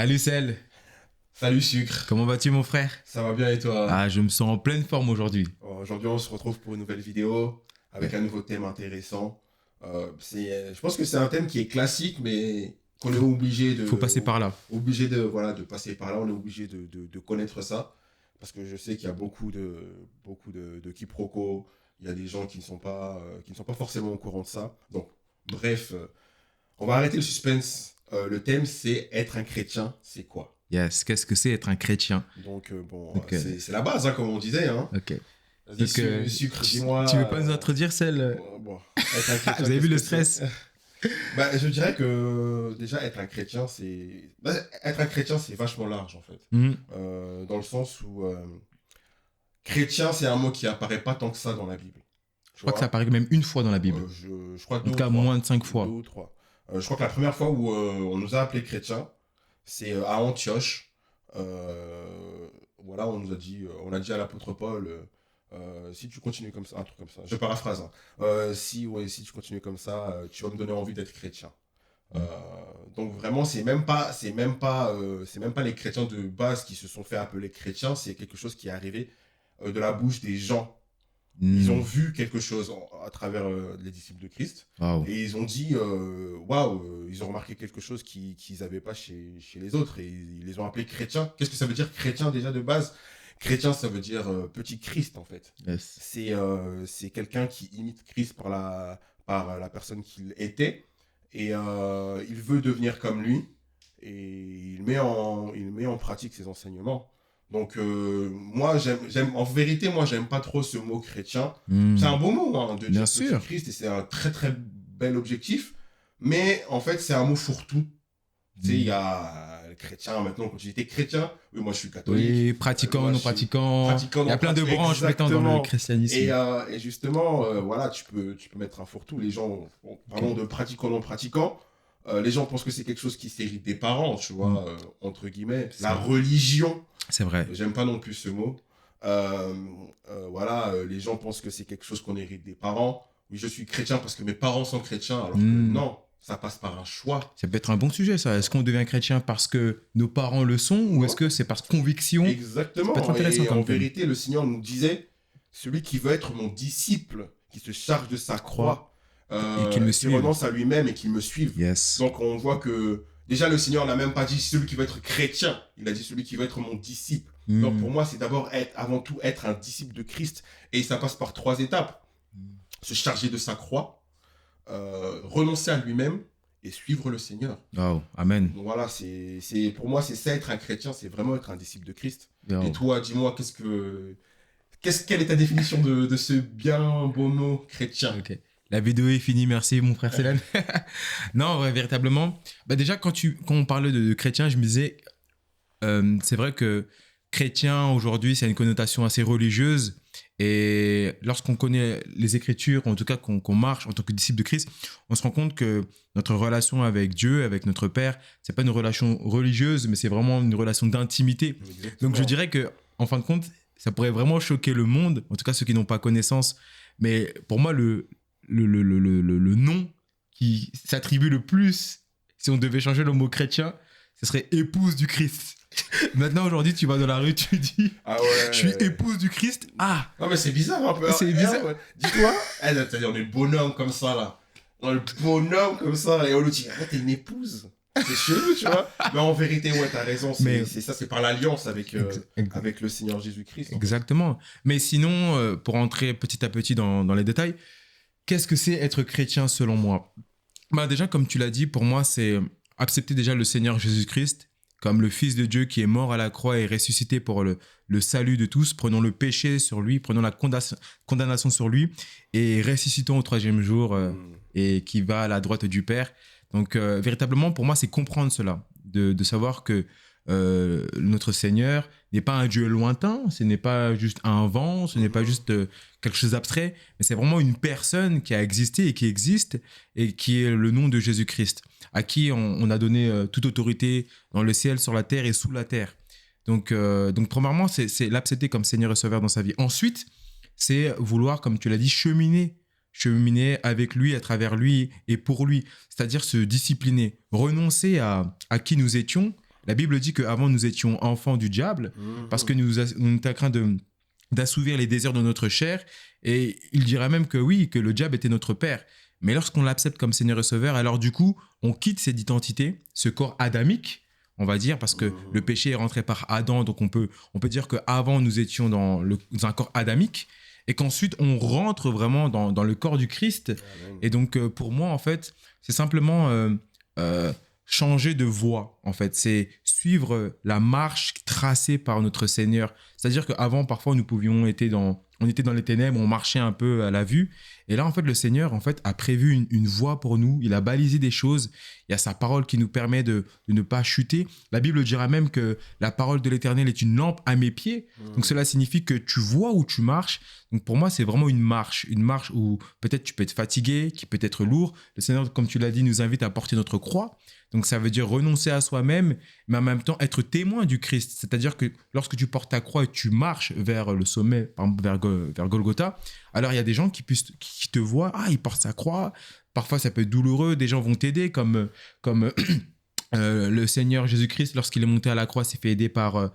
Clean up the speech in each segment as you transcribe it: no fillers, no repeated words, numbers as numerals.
Salut Sel, Salut Sucre, comment vas-tu mon frère? ça va bien et toi? Ah, je me sens en pleine forme aujourd'hui. Aujourd'hui on se retrouve pour une nouvelle vidéo avec Ouais. un nouveau thème intéressant. Je pense que c'est un thème qui est classique mais qu'on est obligé Faut passer par là. voilà, de passer par là, on est obligé de connaître ça. Parce que je sais qu'il y a beaucoup de quiproquos, il y a des gens qui ne sont pas forcément au courant de ça. Donc bref, on va arrêter le suspense. Le thème c'est être un chrétien, c'est quoi? Yes, qu'est-ce que c'est être un chrétien? Donc bon, Donc, c'est la base, hein, comme on disait, hein. ok. Vas-y, Donc, Sucre, dis-moi. tu veux pas nous introduire Sel? Bon, être un chrétien, Vous avez vu qu'est-ce le que c'est? stress? Je dirais que déjà, être un chrétien, c'est. Être un chrétien, c'est vachement large, en fait. Mhm. Dans le sens où. Chrétien, c'est un mot qui apparaît pas tant que ça dans la Bible. Je Tu crois que ça vois. apparaît même une fois dans la Bible. Je crois En deux tout ou cas, trois. moins de 5 Deux fois. ou trois. Je crois que la première fois où on nous a appelés chrétiens, c'est à Antioche. Voilà, on a dit à l'apôtre Paul, si tu continues comme ça, un truc comme ça, je paraphrase, hein. Si tu continues comme ça, tu vas me donner envie d'être chrétien. Euh, donc vraiment, c'est même pas les chrétiens de base qui se sont fait appeler chrétiens, c'est quelque chose qui est arrivé de la bouche des gens. Ils ont vu quelque chose à travers les disciples de Christ. Waouh. Et ils ont dit, waouh, ils ont remarqué quelque chose qu'ils n'avaient pas chez les autres. Et ils les ont appelés chrétiens. Qu'est-ce que ça veut dire chrétien déjà de base? Chrétien, ça veut dire petit Christ en fait. Yes. C'est quelqu'un qui imite Christ par la personne qu'il était. Et il veut devenir comme lui. Et il met en pratique ses enseignements. Donc, en vérité, moi, j'aime pas trop ce mot chrétien. Hmm. C'est un beau mot, hein, de Bien dire sûr. petit Christ, et c'est un très très bel objectif. Mais en fait, c'est un mot fourre-tout. Tu sais, il y a chrétien maintenant, quand tu dis t'es chrétien, oui, moi je suis catholique. Oui, pratiquant, Moi, non je suis pratiquant. pratiquant, Il y a non plein de pratiquant. branches maintenant dans le Exactement. christianisme. Et justement, voilà, tu peux mettre un fourre-tout. Les gens, parlons de pratiquant, non pratiquant. Les gens pensent que c'est quelque chose qui s'hérite des parents, tu vois, entre guillemets. C'est La vrai. religion, C'est vrai. j'aime pas non plus ce mot. Voilà, les gens pensent que c'est quelque chose qu'on hérite des parents. Oui, je suis chrétien parce que mes parents sont chrétiens, alors que non, ça passe par un choix. Ça peut être un bon sujet, ça. Est-ce qu'on devient chrétien parce que nos parents le sont ou est-ce que c'est par conviction? Exactement. Ça peut être intéressant Et comme en thème. vérité, le Seigneur nous disait, celui qui veut être mon disciple, qui se charge de sa croix, Et qu'il me qui suive. renonce à lui-même et qui me suive. Yes. Donc on voit que déjà le Seigneur n'a même pas dit celui qui veut être chrétien, il a dit celui qui veut être mon disciple. Donc pour moi, c'est d'abord avant tout être un disciple de Christ. Et ça passe par 3 étapes. Se charger de sa croix, renoncer à lui-même et suivre le Seigneur. Wow. Amen. Donc voilà, pour moi, c'est ça être un chrétien, c'est vraiment être un disciple de Christ. Wow. Et toi, dis-moi, quelle est ta définition de ce bien beau mot chrétien? Ok. La vidéo est finie, merci mon frère Célène. Non, ouais, véritablement. Bah déjà, quand on parlait de chrétien, je me disais, c'est vrai que chrétien aujourd'hui, c'est une connotation assez religieuse. Et lorsqu'on connaît les Écritures, en tout cas qu'on marche en tant que disciple de Christ, on se rend compte que notre relation avec Dieu, avec notre Père, c'est pas une relation religieuse, mais c'est vraiment une relation d'intimité. Exactement. Donc je dirais que, en fin de compte, ça pourrait vraiment choquer le monde, en tout cas ceux qui n'ont pas connaissance. Mais pour moi, le nom qui s'attribue le plus, si on devait changer le mot chrétien, ce serait épouse du Christ. Maintenant, aujourd'hui, tu vas dans la rue, tu dis Ah ouais. je suis épouse du Christ. Ah, Non, mais c'est bizarre un peu. C'est bizarre. Ouais. Dis-toi, on est le bonhomme comme ça, là. On est le bonhomme comme ça, et on lui dit, arrête, t'es une épouse. C'est chelou, tu vois. Mais en vérité, ouais, t'as raison. Mais- C'est ça, c'est par l'alliance avec Ex- le Seigneur Jésus-Christ. en fait. exactement. Mais sinon, pour entrer petit à petit dans les détails, qu'est-ce que c'est être chrétien selon moi? Bah déjà, comme tu l'as dit, pour moi, c'est accepter déjà le Seigneur Jésus-Christ comme le Fils de Dieu qui est mort à la croix et ressuscité pour le salut de tous, prenant le péché sur lui, prenant la condamnation sur lui et ressuscitant au 3e jour et qui va à la droite du Père. Donc, véritablement, pour moi, c'est comprendre cela, de savoir que notre Seigneur n'est pas un Dieu lointain, ce n'est pas juste un vent, ce n'est pas juste quelque chose d'abstrait, mais c'est vraiment une personne qui a existé et qui existe et qui est le nom de Jésus-Christ, à qui on a donné toute autorité dans le ciel, sur la terre et sous la terre. Donc premièrement, c'est l'accepter comme Seigneur et Sauveur dans sa vie. Ensuite, c'est vouloir, comme tu l'as dit, cheminer avec lui, à travers lui et pour lui, c'est-à-dire se discipliner, renoncer à qui nous étions La Bible dit qu'avant, nous étions enfants du diable parce que nous étions en train d'assouvir les désirs de notre chair. Et il dira même que oui, que le diable était notre père. Mais lorsqu'on l'accepte comme Seigneur et Sauveur, alors du coup, on quitte cette identité, ce corps adamique, on va dire, parce que le péché est rentré par Adam, donc on peut dire qu'avant, nous étions dans un corps adamique, et qu'ensuite, on rentre vraiment dans le corps du Christ. Amen. Et donc, pour moi, en fait, c'est simplement changer de voie, en fait. C'est suivre la marche tracée par notre Seigneur. C'est-à-dire qu'avant, parfois, nous pouvions être on était dans les ténèbres, on marchait un peu à la vue. Et là, en fait, le Seigneur, en fait, a prévu une voie pour nous. Il a balisé des choses. Il y a sa parole qui nous permet de ne pas chuter. La Bible dira même que la parole de l'Éternel est une lampe à mes pieds. Donc, cela signifie que tu vois où tu marches. Donc, pour moi, c'est vraiment une marche où peut-être tu peux être fatigué, qui peut être lourd. Le Seigneur, comme tu l'as dit, nous invite à porter notre croix. Donc, ça veut dire renoncer à soi-même, mais en même temps être témoin du Christ. C'est-à-dire que lorsque tu portes ta croix et tu marches vers le sommet, par exemple, vers Golgotha, alors il y a des gens qui te voient, il porte sa croix. Parfois, ça peut être douloureux. Des gens vont t'aider, comme le Seigneur Jésus-Christ, lorsqu'il est monté à la croix, s'est fait aider par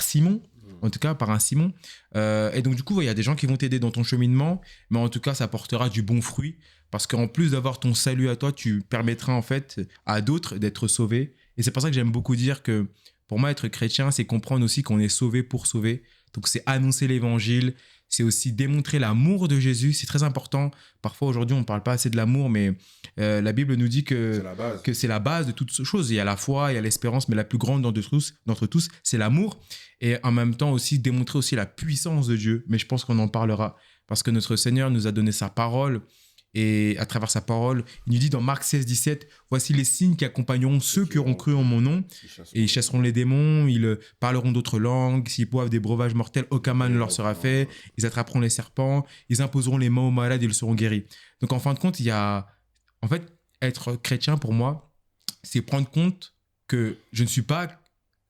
Simon. En tout cas, par un Simon. Et donc, du coup, il y a des gens qui vont t'aider dans ton cheminement, mais en tout cas, ça portera du bon fruit. Parce qu'en plus d'avoir ton salut à toi, tu permettras en fait à d'autres d'être sauvés. Et c'est pour ça que j'aime beaucoup dire que pour moi, être chrétien, c'est comprendre aussi qu'on est sauvé pour sauver. Donc, c'est annoncer l'évangile, c'est aussi démontrer l'amour de Jésus. C'est très important. Parfois, aujourd'hui, on ne parle pas assez de l'amour, mais la Bible nous dit que c'est la base de toutes choses. Il y a la foi, il y a l'espérance, mais la plus grande d'entre tous, c'est l'amour. Et en même temps aussi, démontrer aussi la puissance de Dieu. Mais je pense qu'on en parlera. Parce que notre Seigneur nous a donné sa parole. Et à travers sa parole, il nous dit dans Marc 16, 17, « Voici les signes qui accompagneront ceux qui auront cru en mon nom. Et ils chasseront les démons, ils parleront d'autres langues. S'ils boivent des breuvages mortels, aucun mal ne leur sera fait. Ils attraperont les serpents. Ils imposeront les mains aux malades et ils seront guéris. » Donc en fin de compte, en fait, être chrétien pour moi, c'est prendre compte que je ne suis pas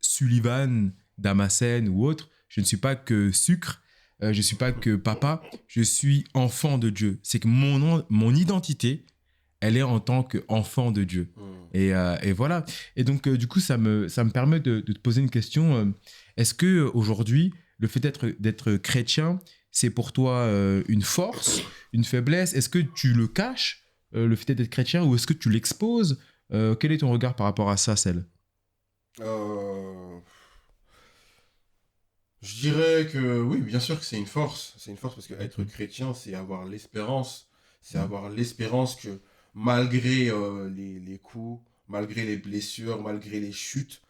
Sullivan, Damascène ou autre. Je ne suis pas que sucre. Je ne suis pas que papa, je suis enfant de Dieu. C'est que mon identité, elle est en tant qu'enfant de Dieu. Et voilà. Et donc, du coup, ça me permet de te poser une question. Est-ce qu'aujourd'hui, le fait d'être chrétien, c'est pour toi une force, une faiblesse? Est-ce que tu le caches, le fait d'être chrétien, ou est-ce que tu l'exposes? Quel est ton regard par rapport à ça, Celle? Je dirais que oui, bien sûr que c'est une force. C'est une force parce qu'être chrétien, c'est avoir l'espérance. C'est avoir l'espérance que malgré les coups, malgré les blessures, malgré les chutes,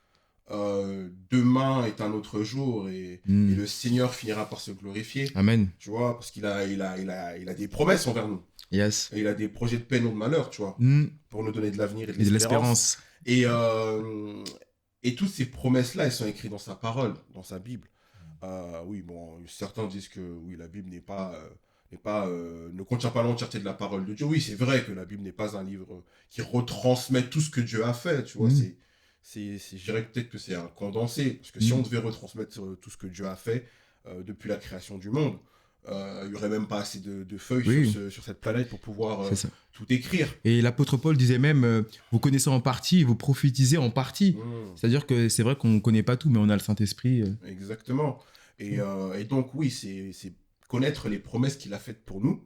demain est un autre jour et le Seigneur finira par se glorifier. Amen. Tu vois, parce qu'il a des promesses envers nous. Yes. Et il a des projets de paix, non de malheur, tu vois, pour nous donner de l'avenir et de l'espérance. Et toutes ces promesses-là, elles sont écrites dans sa parole, dans sa Bible. Oui, bon, certains disent que oui, la Bible ne contient pas l'entièreté de la parole de Dieu. Oui, c'est vrai que la Bible n'est pas un livre qui retransmet tout ce que Dieu a fait, tu vois. Je dirais peut-être que c'est un condensé, parce que si on devait retransmettre tout ce que Dieu a fait depuis la création du monde, il n'y aurait même pas assez de feuilles sur cette planète pour pouvoir tout écrire. Et l'apôtre Paul disait même, vous connaissez en partie, vous prophétisez en partie. C'est-à-dire que c'est vrai qu'on ne connaît pas tout, mais on a le Saint-Esprit. Exactement. Et donc, oui, c'est connaître les promesses qu'il a faites pour nous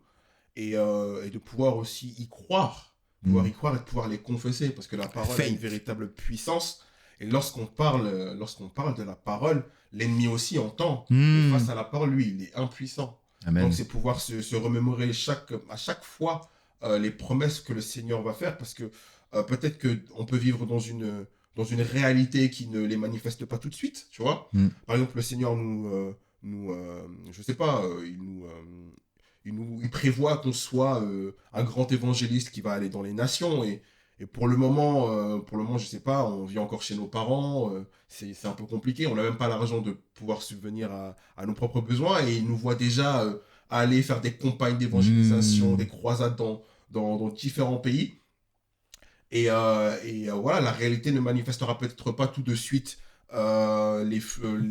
et de pouvoir aussi y croire. Pouvoir y croire et de pouvoir les confesser, parce que la parole a une véritable puissance. Et lorsqu'on parle de la parole, l'ennemi aussi entend. Et face à la parole, lui, il est impuissant. Amen. Donc, c'est pouvoir se remémorer à chaque fois les promesses que le Seigneur va faire, parce que peut-être qu'on peut vivre dans une réalité qui ne les manifeste pas tout de suite, tu vois. Par exemple, le Seigneur je sais pas, il prévoit qu'on soit un grand évangéliste qui va aller dans les nations, et pour le moment, je sais pas, on vit encore chez nos parents, c'est un peu compliqué, on n'a même pas l'argent de pouvoir subvenir à nos propres besoins, et il nous voit déjà aller faire des campagnes d'évangélisation, des croisades dans différents pays. Et voilà, la réalité ne manifestera peut-être pas tout de suite les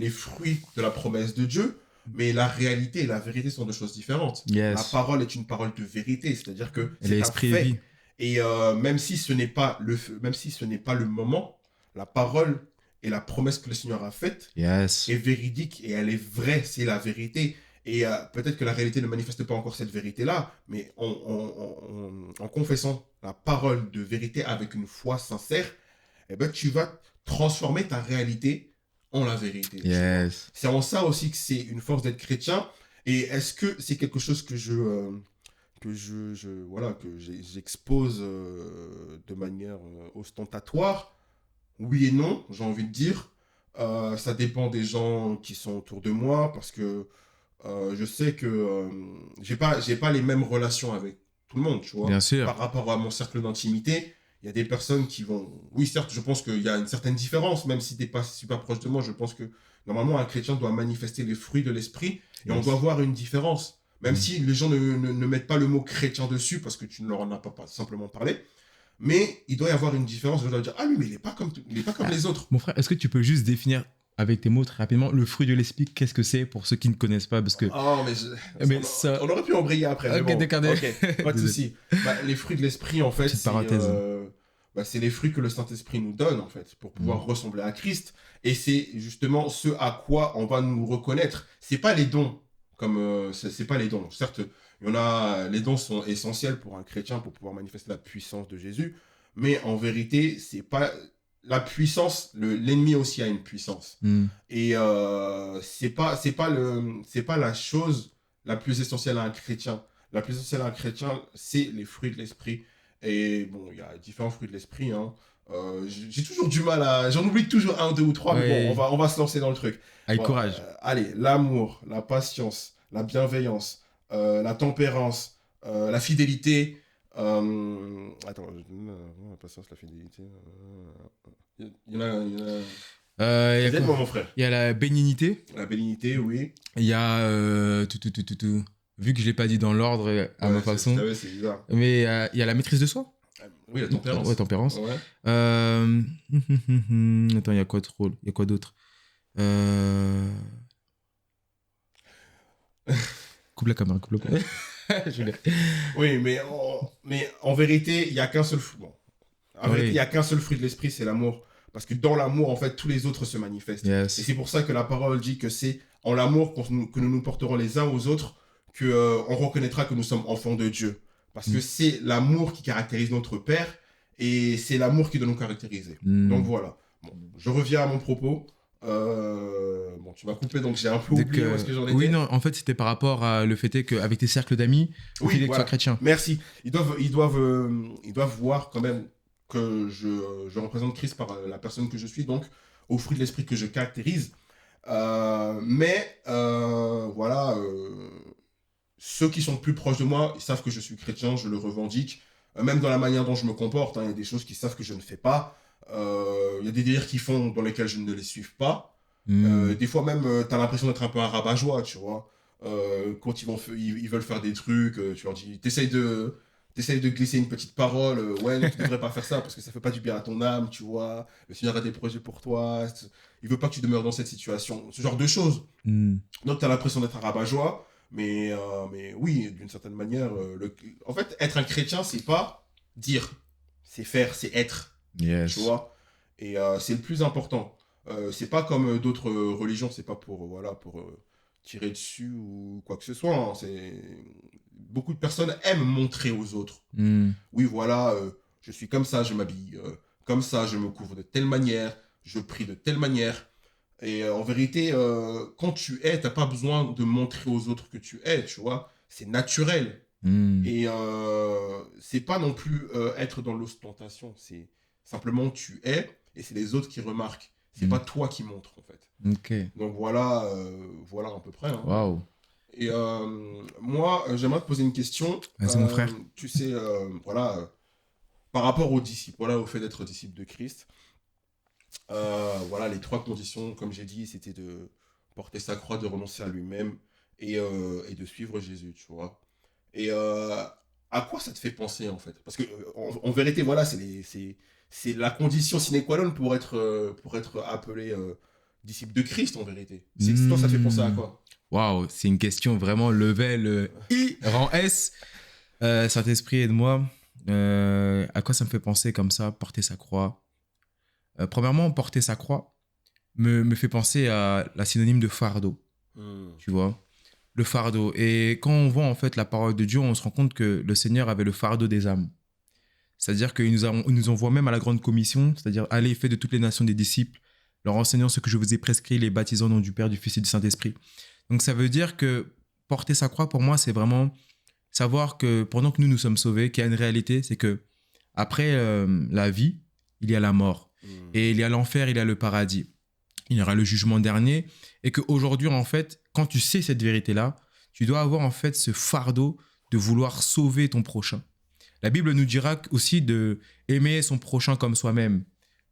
fruits de la promesse de Dieu, mais la réalité et la vérité sont deux choses différentes. Yes. La parole est une parole de vérité, c'est-à-dire que c'est un fait. Et même si ce n'est pas le moment, la parole et la promesse que le Seigneur a faite Yes. est véridique et elle est vraie, c'est la vérité. Et peut-être que la réalité ne manifeste pas encore cette vérité-là, mais en confessant la parole de vérité avec une foi sincère, eh ben, tu vas transformer ta réalité en la vérité. Yes. C'est en ça aussi que c'est une force d'être chrétien. Et est-ce que c'est quelque chose que j'expose de manière ostentatoire? Oui et non, j'ai envie de dire. Ça dépend des gens qui sont autour de moi parce que je sais que j'ai pas les mêmes relations avec tout le monde, tu vois. Bien sûr. Par rapport à mon cercle d'intimité, il y a des personnes qui vont... Oui, certes, je pense qu'il y a une certaine différence, même si tu n'es pas super proche de moi, je pense que normalement, un chrétien doit manifester les fruits de l'esprit et on doit voir une différence. Même si les gens ne mettent pas le mot chrétien dessus parce que tu ne leur en as pas simplement parlé. Mais il doit y avoir une différence. Je dois dire, ah lui, mais il n'est pas comme les autres. Mon frère, est-ce que tu peux juste définir avec tes mots très rapidement le fruit de l'esprit, qu'est-ce que c'est pour ceux qui ne connaissent pas parce que... On aurait pu embrayer après. Ok, mais bon. d'accord. Ok, pas de souci. Les fruits de l'esprit, en fait, c'est les fruits que le Saint-Esprit nous donne, en fait, pour pouvoir ressembler à Christ. Et c'est justement ce à quoi on va nous reconnaître. C'est pas les dons, c'est pas les dons. Certes, les dons sont essentiels pour un chrétien pour pouvoir manifester la puissance de Jésus, mais en vérité, c'est pas la puissance. L'ennemi aussi a une puissance. Et c'est pas la chose la plus essentielle à un chrétien. La plus essentielle à un chrétien, c'est les fruits de l'esprit. Et bon, il y a différents fruits de l'esprit. Hein. J'ai toujours du mal à... J'en oublie toujours un, deux ou trois, mais bon, on va se lancer dans le truc. Avec courage. Allez, l'amour, la patience, la bienveillance, la tempérance, la fidélité. Attends, la patience, la fidélité. Il y en a... Aide-moi, mon frère. Il y a la bénignité. La bénignité, oui. Il y a... Vu que je ne l'ai pas dit dans l'ordre à ma façon. C'est bizarre. Mais il y a la maîtrise de soi. Oui, la tempérance. Ouais, tempérance. Ouais. Attends, il y a quoi d'autre Coupe la caméra. Oui, mais en vérité, il n'y a qu'un seul fruit. Bon. En vérité, il n'y a qu'un seul fruit de l'esprit, c'est l'amour. Parce que dans l'amour, en fait, tous les autres se manifestent. Yes. Et c'est pour ça que la parole dit que c'est en l'amour que nous nous porterons les uns aux autres qu'on reconnaîtra que nous sommes enfants de Dieu. Parce que c'est l'amour qui caractérise notre Père et c'est l'amour qui doit nous caractériser. Donc voilà. Bon, je reviens à mon propos. Bon, tu m'as coupé, donc j'ai un peu oublié où est-ce que j'en étais. Oui, non, en fait, c'était par rapport à le fait qu'avec tes cercles d'amis, il faut que tu sois chrétien. Merci. Ils doivent voir quand même que je représente Christ par la personne que je suis, donc au fruit de l'esprit que je caractérise. Voilà, ceux qui sont plus proches de moi, ils savent que je suis chrétien, je le revendique. Même dans la manière dont je me comporte, il y a des choses qu'ils savent que je ne fais pas. Il y a des délires qu'ils font dans lesquels je ne les suis pas. Des fois même, tu as l'impression d'être un peu un rabat-joie, tu vois. Quand ils veulent faire des trucs, tu leur dis, t'essayes de glisser une petite parole, ouais, non, tu devrais pas faire ça parce que ça fait pas du bien à ton âme, tu vois. Le Seigneur a des projets pour toi. Il veut pas que tu demeures dans cette situation. Ce genre de choses. Donc, tu as l'impression d'être un rabat-joie. Mais oui, d'une certaine manière, en fait, être un chrétien, c'est pas dire, c'est faire, c'est être. Yes. Tu vois. Et c'est le plus important. C'est pas comme d'autres religions, c'est pas pour tirer dessus ou quoi que ce soit. Hein. Beaucoup de personnes aiment montrer aux autres. Oui, voilà, je suis comme ça, je m'habille comme ça, je me couvre de telle manière, je prie de telle manière. Et en vérité, quand tu es, t'as pas besoin de montrer aux autres que tu es, tu vois. C'est naturel. Et c'est pas non plus être dans l'ostentation. C'est simplement tu es et c'est les autres qui remarquent. C'est pas toi qui montres, en fait. Okay. Donc voilà, voilà à peu près. Hein. Waouh. Et moi, j'aimerais te poser une question. Vas-y, mon frère. Tu sais, voilà, par rapport aux disciples, voilà, au fait d'être disciple de Christ. Voilà, les 3 conditions, comme j'ai dit, c'était de porter sa croix, de renoncer à lui-même et de suivre Jésus, tu vois. Et à quoi ça te fait penser, en fait? Parce que en vérité, voilà, c'est la condition sine qua non pour être appelé disciple de Christ, en vérité. Toi, ça te fait penser à quoi? Waouh, c'est une question vraiment level I, rang S. Saint-Esprit, aide-moi. À quoi ça me fait penser comme ça, porter sa croix? Premièrement, porter sa croix, me fait penser à la synonyme de fardeau, tu vois. Le fardeau. Et quand on voit en fait la parole de Dieu, on se rend compte que le Seigneur avait le fardeau des âmes. C'est-à-dire il nous envoie même à la grande commission, c'est-à-dire allez, faites de toutes les nations des disciples, leur enseignant ce que je vous ai prescrit, les baptisant au nom du Père, du Fils et du Saint-Esprit. Donc ça veut dire que porter sa croix, pour moi, c'est vraiment savoir que pendant que nous sommes sauvés, qu'il y a une réalité, c'est que après la vie, il y a la mort. Et il y a l'enfer, il y a le paradis. Il y aura le jugement dernier. Et qu'aujourd'hui, en fait, quand tu sais cette vérité-là, tu dois avoir en fait ce fardeau de vouloir sauver ton prochain. La Bible nous dira aussi de aimer son prochain comme soi-même.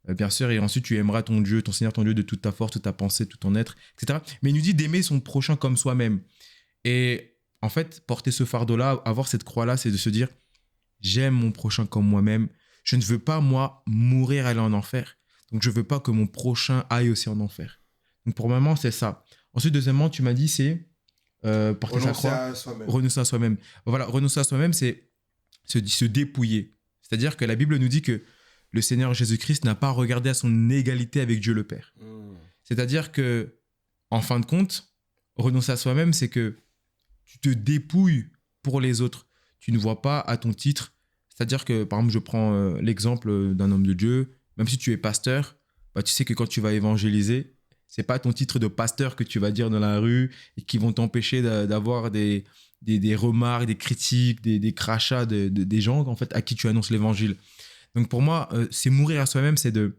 Bien sûr, et ensuite tu aimeras ton Dieu, ton Seigneur, ton Dieu de toute ta force, toute ta pensée, tout ton être, etc. Mais il nous dit d'aimer son prochain comme soi-même. Et en fait, porter ce fardeau-là, avoir cette croix-là, c'est de se dire, j'aime mon prochain comme moi-même. Je ne veux pas, moi, mourir, aller en enfer. Donc, je ne veux pas que mon prochain aille aussi en enfer. Donc, pour maman, c'est ça. Ensuite, deuxièmement, tu m'as dit, c'est porter sa croix. À soi-même. Renoncer à soi-même. Voilà, renoncer à soi-même, c'est se dépouiller. C'est-à-dire que la Bible nous dit que le Seigneur Jésus-Christ n'a pas regardé à son égalité avec Dieu le Père. C'est-à-dire que, en fin de compte, renoncer à soi-même, c'est que tu te dépouilles pour les autres. Tu ne vois pas à ton titre. C'est-à-dire que, par exemple, je prends l'exemple d'un homme de Dieu. Même si tu es pasteur, bah, tu sais que quand tu vas évangéliser, c'est pas ton titre de pasteur que tu vas dire dans la rue et qui vont t'empêcher d'avoir des remarques, des critiques, des crachats des gens en fait, à qui tu annonces l'évangile. Donc pour moi, c'est mourir à soi-même, c'est de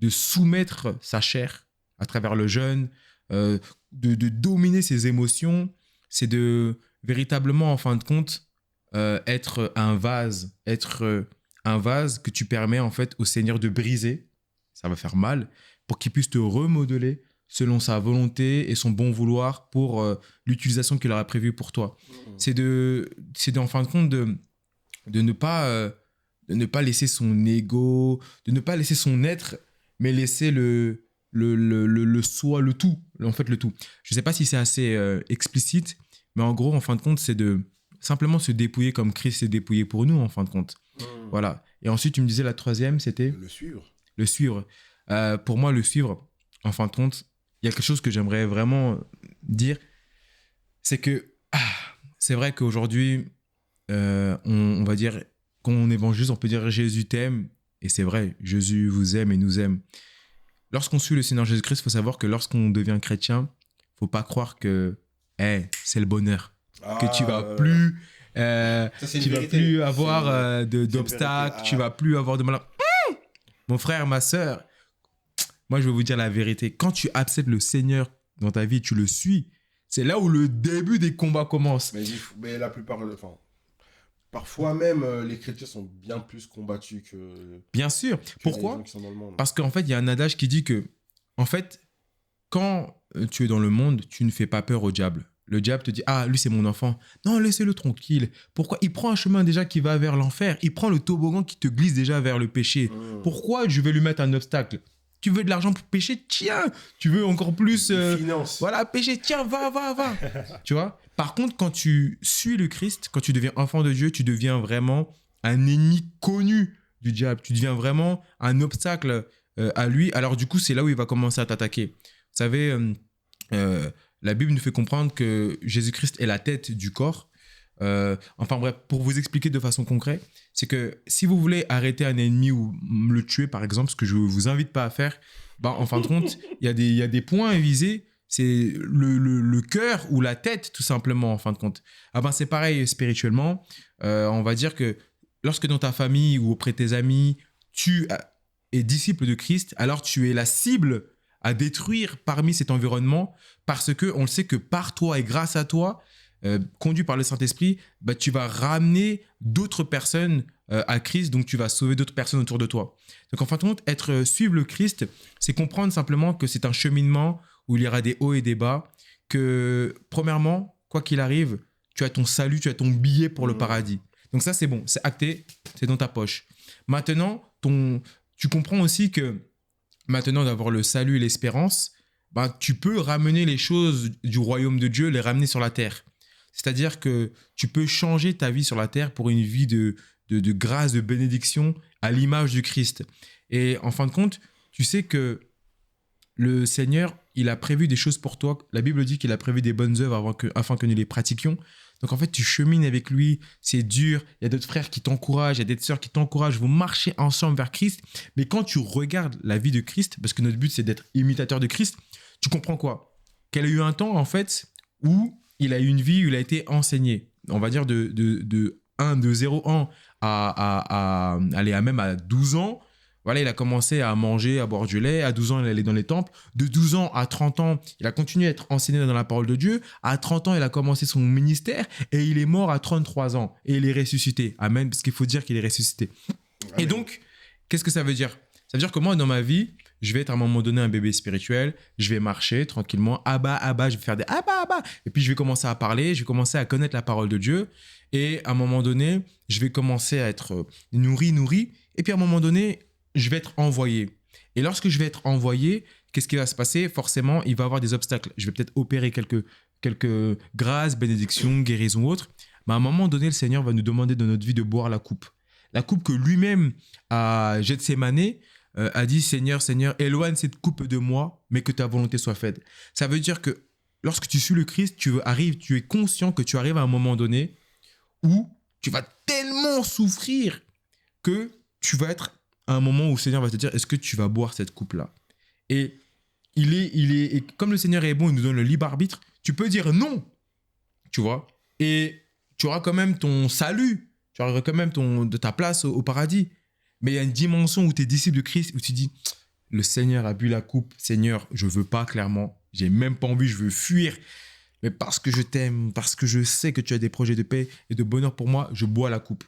soumettre sa chair à travers le jeûne, de dominer ses émotions, c'est de véritablement, en fin de compte, être un vase que tu permets en fait au Seigneur de briser, ça va faire mal, pour qu'il puisse te remodeler selon sa volonté et son bon vouloir pour l'utilisation qu'il aura prévue pour toi. C'est en fin de compte de ne pas laisser son ego, de ne pas laisser son être, mais laisser le soi, le tout, en fait le tout. Je ne sais pas si c'est assez explicite, mais en gros, en fin de compte, c'est de simplement se dépouiller comme Christ s'est dépouillé pour nous, en fin de compte. Voilà. Et ensuite, tu me disais la troisième, c'était le suivre. Le suivre. Pour moi, le suivre, en fin de compte, il y a quelque chose que j'aimerais vraiment dire, c'est que c'est vrai qu'aujourd'hui, on va dire, quand on évangélise, on peut dire Jésus t'aime, et c'est vrai, Jésus vous aime et nous aime. Lorsqu'on suit le Seigneur Jésus-Christ, il faut savoir que lorsqu'on devient chrétien, il ne faut pas croire que c'est le bonheur, que tu vas plus, tu vas plus avoir d'obstacles, tu vas plus avoir de malheur. Mon frère, ma sœur, moi je vais vous dire la vérité. Quand tu acceptes le Seigneur dans ta vie, tu le suis, c'est là où le début des combats commence. Mais la plupart, parfois même, les chrétiens sont bien plus combattus que... Bien sûr. Pourquoi ? Parce qu'en fait, il y a un adage qui dit que, en fait, quand tu es dans le monde, tu ne fais pas peur au diable. Le diable te dit, ah, lui, c'est mon enfant. Non, laissez-le tranquille. Pourquoi ? Il prend un chemin déjà qui va vers l'enfer. Il prend le toboggan qui te glisse déjà vers le péché. Pourquoi je vais lui mettre un obstacle ? Tu veux de l'argent pour pécher ? Tiens. Tu veux encore plus... finance. Voilà, pécher. Tiens, va. Tu vois ? Par contre, quand tu suis le Christ, quand tu deviens enfant de Dieu, tu deviens vraiment un ennemi connu du diable. Tu deviens vraiment un obstacle à lui. Alors du coup, c'est là où il va commencer à t'attaquer. Vous savez, la Bible nous fait comprendre que Jésus-Christ est la tête du corps. Enfin bref, pour vous expliquer de façon concrète, c'est que si vous voulez arrêter un ennemi ou le tuer, par exemple, ce que je ne vous invite pas à faire, en fin de compte, il y a des points à viser. C'est le cœur ou la tête, tout simplement, en fin de compte. C'est pareil spirituellement. On va dire que lorsque dans ta famille ou auprès de tes amis, tu es disciple de Christ, alors tu es la cible à détruire parmi cet environnement parce qu'on le sait que par toi et grâce à toi, conduit par le Saint-Esprit, tu vas ramener d'autres personnes à Christ, donc tu vas sauver d'autres personnes autour de toi. Donc en fin de compte, suivre le Christ, c'est comprendre simplement que c'est un cheminement où il y aura des hauts et des bas, que premièrement, quoi qu'il arrive, tu as ton salut, tu as ton billet pour le paradis. Donc ça, c'est bon, c'est acté, c'est dans ta poche. Maintenant, tu comprends aussi que maintenant d'avoir le salut et l'espérance, tu peux ramener les choses du royaume de Dieu, les ramener sur la terre. C'est-à-dire que tu peux changer ta vie sur la terre pour une vie de grâce, de bénédiction à l'image du Christ. Et en fin de compte, tu sais que le Seigneur, il a prévu des choses pour toi. La Bible dit qu'il a prévu des bonnes œuvres afin que nous les pratiquions. Donc en fait, tu chemines avec lui, c'est dur. Il y a d'autres frères qui t'encouragent, il y a des sœurs qui t'encouragent. Vous marchez ensemble vers Christ. Mais quand tu regardes la vie de Christ, parce que notre but c'est d'être imitateur de Christ, tu comprends quoi? Qu'elle a eu un temps en fait où il a eu une vie où il a été enseigné. On va dire de 0 ans aller à même à 12 ans. Voilà, il a commencé à manger, à boire du lait. À 12 ans, il allait dans les temples. De 12 ans à 30 ans, il a continué à être enseigné dans la parole de Dieu. À 30 ans, il a commencé son ministère et il est mort à 33 ans. Et il est ressuscité. Amen, parce qu'il faut dire qu'il est ressuscité. Amen. Et donc, qu'est-ce que ça veut dire? Ça veut dire que moi, dans ma vie, je vais être à un moment donné un bébé spirituel. Je vais marcher tranquillement. Abba, je vais faire des abba. Et puis, je vais commencer à parler. Je vais commencer à connaître la parole de Dieu. Et à un moment donné, je vais commencer à être nourri. Et puis, à un moment donné, je vais être envoyé. Et lorsque je vais être envoyé, qu'est-ce qui va se passer? Forcément, il va y avoir des obstacles. Je vais peut-être opérer quelques grâces, bénédictions, guérisons ou autres. Mais à un moment donné, le Seigneur va nous demander dans notre vie de boire la coupe. La coupe que lui-même, à Gethsémane, a dit, Seigneur, éloigne cette coupe de moi, mais que ta volonté soit faite. Ça veut dire que lorsque tu suis le Christ, tu es conscient que tu arrives à un moment donné où tu vas tellement souffrir que tu vas être à un moment où le Seigneur va te dire, est-ce que tu vas boire cette coupe-là? Et et comme le Seigneur est bon, il nous donne le libre arbitre, tu peux dire non, tu vois, et tu auras quand même ton salut, tu auras quand même de ta place au paradis. Mais il y a une dimension où tu es disciple de Christ, où tu dis, le Seigneur a bu la coupe, Seigneur, je veux pas clairement, j'ai même pas envie, je veux fuir, mais parce que je t'aime, parce que je sais que tu as des projets de paix et de bonheur pour moi, je bois la coupe.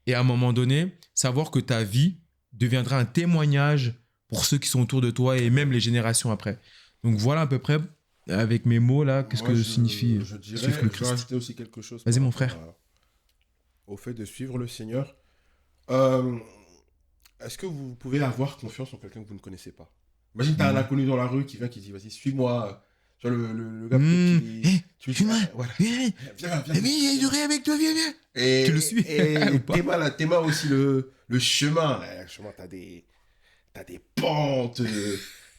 Et à un moment donné, savoir que ta vie deviendra un témoignage pour ceux qui sont autour de toi et même les générations après. Donc voilà à peu près, avec mes mots là, qu'est-ce que signifie suivre le Christ. Je vais rajouter aussi quelque chose. Vas-y mon frère. Au fait de suivre le Seigneur, est-ce que vous pouvez avoir confiance en quelqu'un que vous ne connaissez pas? Imagine, tu as un inconnu dans la rue qui vient, qui dit, vas-y, suis-moi. Tu vois, le gars qui suis-moi. Voilà. Viens. Viens, j'aurai avec toi, viens. Et tu le suis. Et t'es aussi le chemin. Le chemin, t'as des pentes,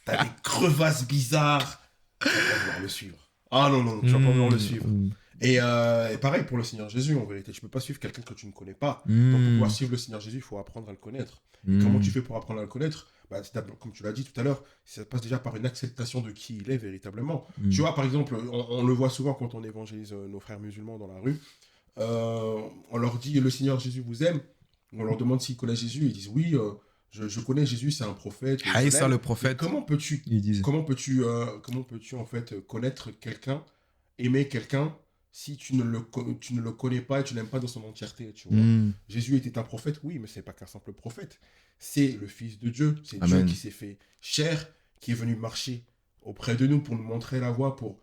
t'as des crevasses bizarres. Tu vas pas vouloir le suivre. Ah non, tu vas pas vouloir le suivre. Et pareil pour le Seigneur Jésus, en vérité. Tu peux pas suivre quelqu'un que tu ne connais pas. Donc pour pouvoir suivre le Seigneur Jésus, il faut apprendre à le connaître. Et comment tu fais pour apprendre à le connaître? Comme tu l'as dit tout à l'heure, ça passe déjà par une acceptation de qui il est véritablement. Tu vois, par exemple, on le voit souvent quand on évangélise nos frères musulmans dans la rue. On leur dit, le Seigneur Jésus vous aime. On leur demande s'ils connaissent Jésus. Ils disent, oui, je connais Jésus, c'est un prophète. Ça, le prophète. Comment peux-tu en fait connaître quelqu'un, aimer quelqu'un, si tu ne le connais pas et tu n'aimes pas dans son entièreté, tu vois. Jésus était un prophète, oui, mais c'est pas qu'un simple prophète. C'est le Fils de Dieu, c'est Dieu qui s'est fait chair, qui est venu marcher auprès de nous pour nous montrer la voie, pour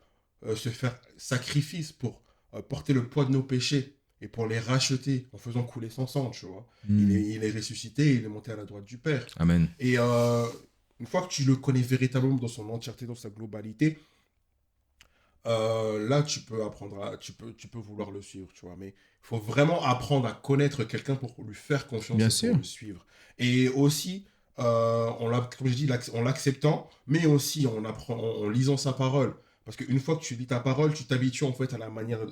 se faire sacrifice, pour porter le poids de nos péchés et pour les racheter en faisant couler son sang, tu vois. Il est ressuscité, il est monté à la droite du Père. Amen. Et une fois que tu le connais véritablement dans son entièreté, dans sa globalité, là, tu peux vouloir le suivre, tu vois. Mais il faut vraiment apprendre à connaître quelqu'un pour lui faire confiance et pour le suivre. Et aussi, comme je dis, en l'acceptant, mais aussi en lisant sa parole. Parce qu'une fois que tu lis ta parole, tu t'habitues en fait à la manière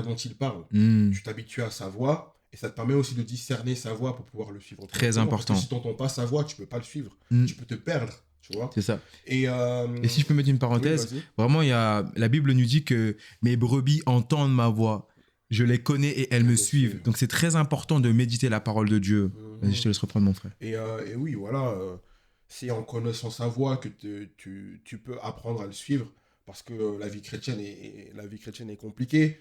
dont il parle. Tu t'habitues à sa voix et ça te permet aussi de discerner sa voix pour pouvoir le suivre. Très important. Parce que si tu n'entends pas sa voix, tu ne peux pas le suivre. Tu peux te perdre. Tu vois. C'est ça. Et si je peux mettre une parenthèse, oui, vraiment, la Bible nous dit que mes brebis entendent ma voix. Je les connais et elles me suivent. Donc, c'est très important de méditer la parole de Dieu. Vas-y, je te laisse reprendre, mon frère. Et oui, voilà. C'est en connaissant sa voix que tu peux apprendre à le suivre. Parce que la vie chrétienne est compliquée.